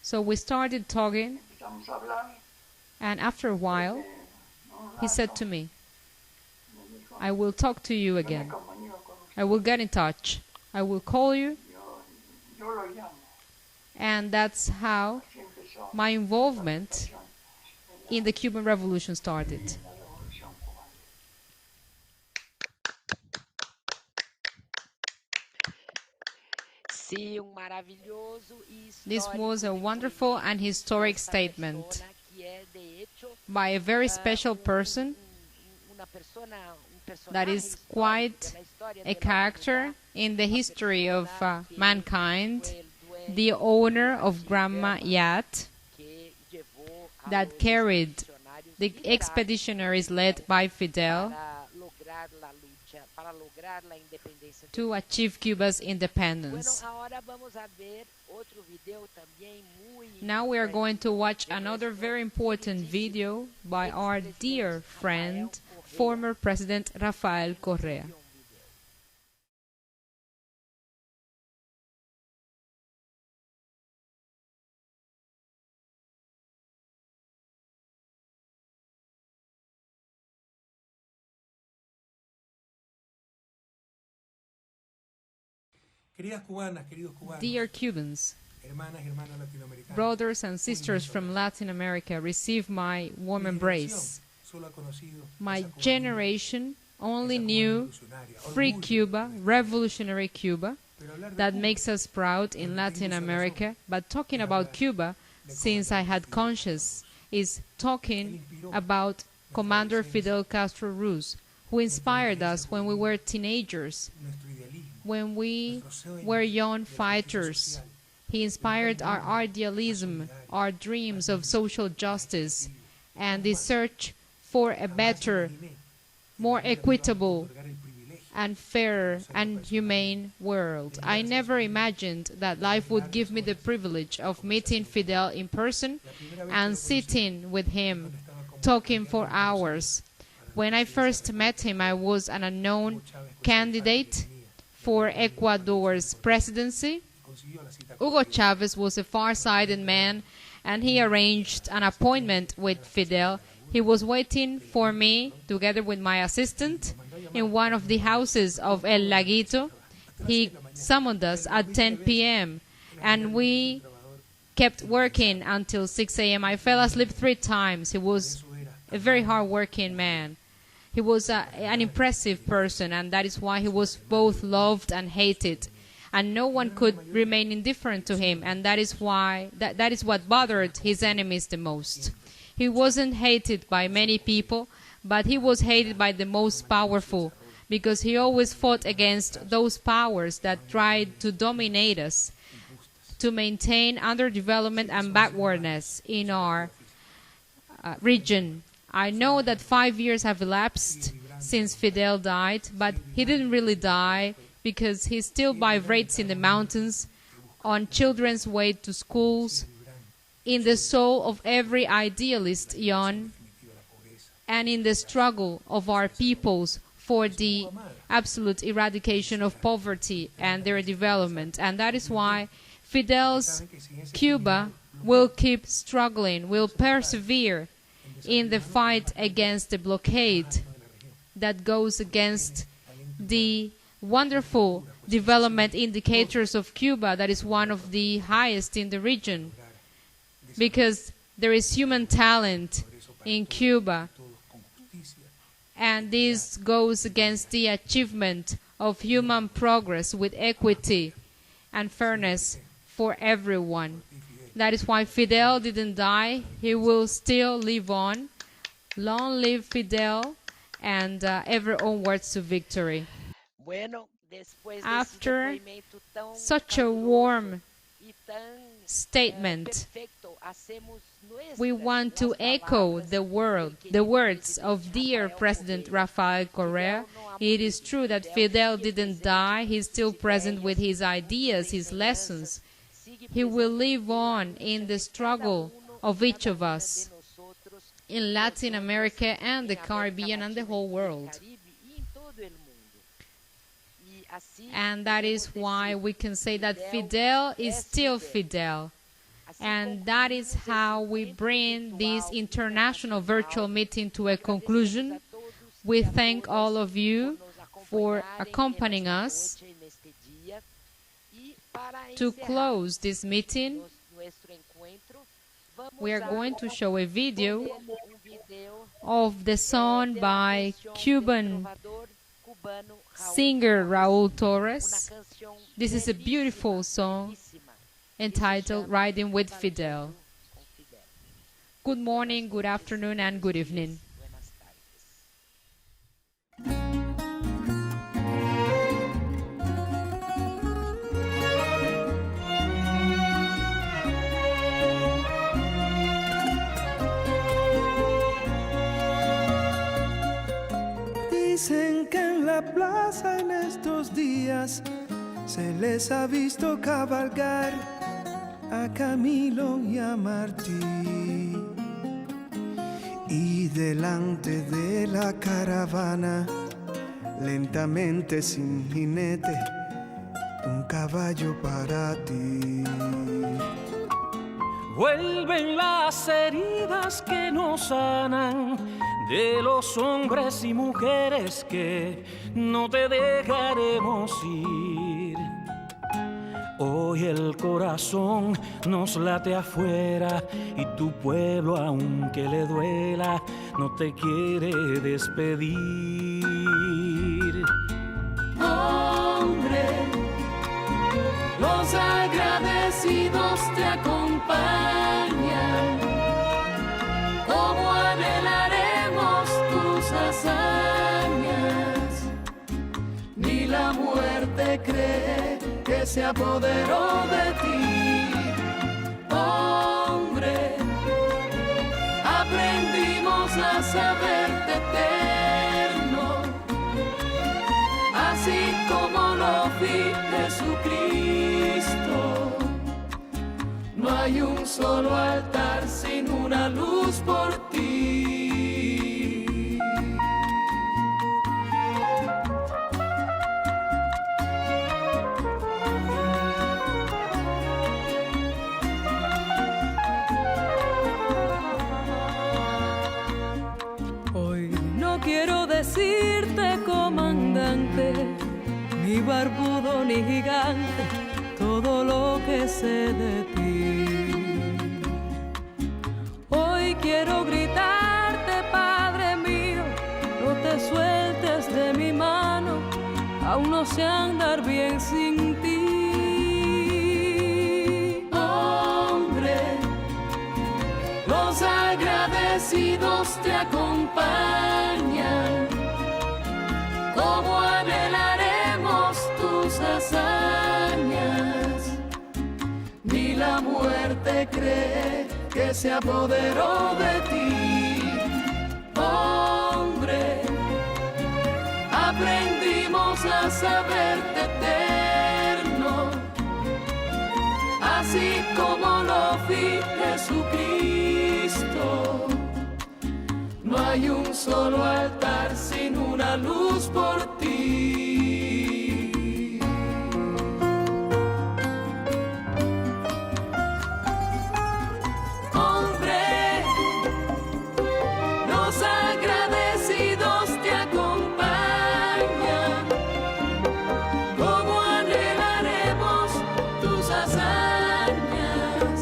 So we started talking, and after a while he said to me, "I will talk to you again. I will get in touch. I will call you." And that's how my involvement in the Cuban Revolution started. This was a wonderful and historic statement by a very special person that is quite a character in the history of mankind, the owner of Grandma Yacht that carried the expeditionaries led by Fidel to achieve Cuba's independence. Now we are going to watch another very important video by our dear friend, former President Rafael Correa. Dear Cubans, brothers and sisters from Latin America, receive my warm embrace. My generation only knew free Cuba, revolutionary Cuba, that makes us proud in Latin America. But talking about Cuba, since I had conscience, is talking about Commander Fidel Castro Ruz, who inspired us when we were teenagers, when we were young fighters. He inspired our idealism, our dreams of social justice, and the search for a better, more equitable, and fairer and humane world. I never imagined that life would give me the privilege of meeting Fidel in person and sitting with him, talking for hours. When I first met him, I was an unknown candidate for Ecuador's presidency. Hugo Chavez was a far-sighted man, and he arranged an appointment with Fidel. He was waiting for me, together with my assistant, in one of the houses of El Laguito. He summoned us at 10 p.m., and we kept working until 6 a.m. I fell asleep 3 times. He was a very hard-working man. He was an impressive person, and that is why he was both loved and hated. And no one could remain indifferent to him, and that is why that is what bothered his enemies the most. He wasn't hated by many people, but he was hated by the most powerful, because he always fought against those powers that tried to dominate us, to maintain underdevelopment and backwardness in our region. I know that 5 years have elapsed since Fidel died, but he didn't really die, because he still vibrates in the mountains, on children's way to schools, in the soul of every idealist young, and in the struggle of our peoples for the absolute eradication of poverty and their development. And that is why Fidel's Cuba will keep struggling, will persevere in the fight against the blockade that goes against the wonderful development indicators of Cuba, that is one of the highest in the region, because there is human talent in Cuba, and this goes against the achievement of human progress with equity and fairness for everyone. That is why Fidel didn't die. He will still live on. Long live Fidel, and ever onwards to victory. After such a warm statement, we want to echo the words of dear President Rafael Correa. It is true that Fidel didn't die. He's still present with his ideas, his lessons. He will live on in the struggle of each of us in Latin America and the Caribbean and the whole world. And that is why we can say that Fidel is still Fidel. And that is how we bring this international virtual meeting to a conclusion. We thank all of you for accompanying us. To close this meeting, we are going to show a video of the song by Cuban singer Raúl Torres. This is a beautiful song entitled Riding with Fidel. Good morning, good afternoon, and good evening. Dicen que en la plaza en estos días se les ha visto cabalgar a Camilo y a Martí, y delante de la caravana, lentamente sin jinete, un caballo para ti. Vuelven las heridas que no sanan de los hombres y mujeres que no te dejaremos ir. Hoy el corazón nos late afuera y tu pueblo, aunque le duela, no te quiere despedir. Hombre, los agradecidos te acompañan. ¿Cómo anhelaremos tus hazañas? Ni la muerte cree que se apoderó de ti. Hombre, aprendimos a saberte eterno, así como lo vi Jesucristo. No hay un solo altar sin una luz por ti. Hoy no quiero decirte comandante, ni barbudo ni gigante, todo lo que sé de ti. Hoy quiero gritarte, Padre mío, no te sueltes de mi mano, aún no sé andar bien sin ti. Hombre, los agradecidos te acompañan. ¿Cómo anhelaremos tus hazañas? Ni la muerte cree que se apoderó de ti. Hombre, aprendimos a saberte eterno, así como lo vi Jesucristo. No hay un solo altar sin una luz por ti. Hombre, los agradecidos te acompañan. ¿Cómo anhelaremos tus hazañas?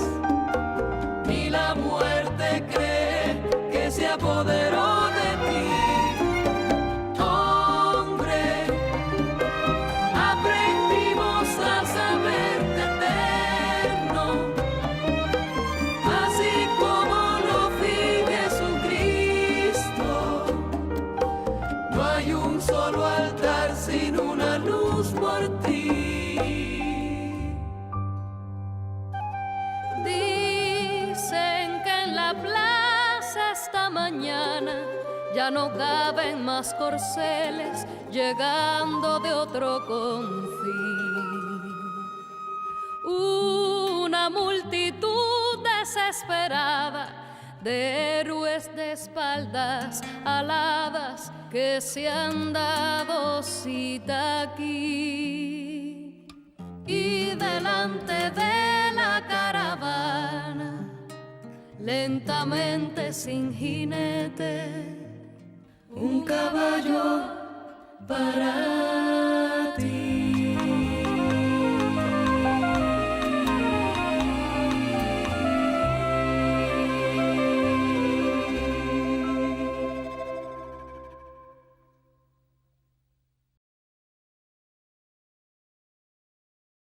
Ni la muerte cree que se apoderó de ti. Hombre, aprendimos a saberte eterno, así como lo vi Jesucristo. No hay un solo altar sin una luz por ti. Dicen que en la plaza esta mañana ya no caben más corceles llegando de otro confín. Una multitud desesperada de héroes de espaldas aladas que se han dado cita aquí. Y delante de la caravana, lentamente sin jinete, un caballo para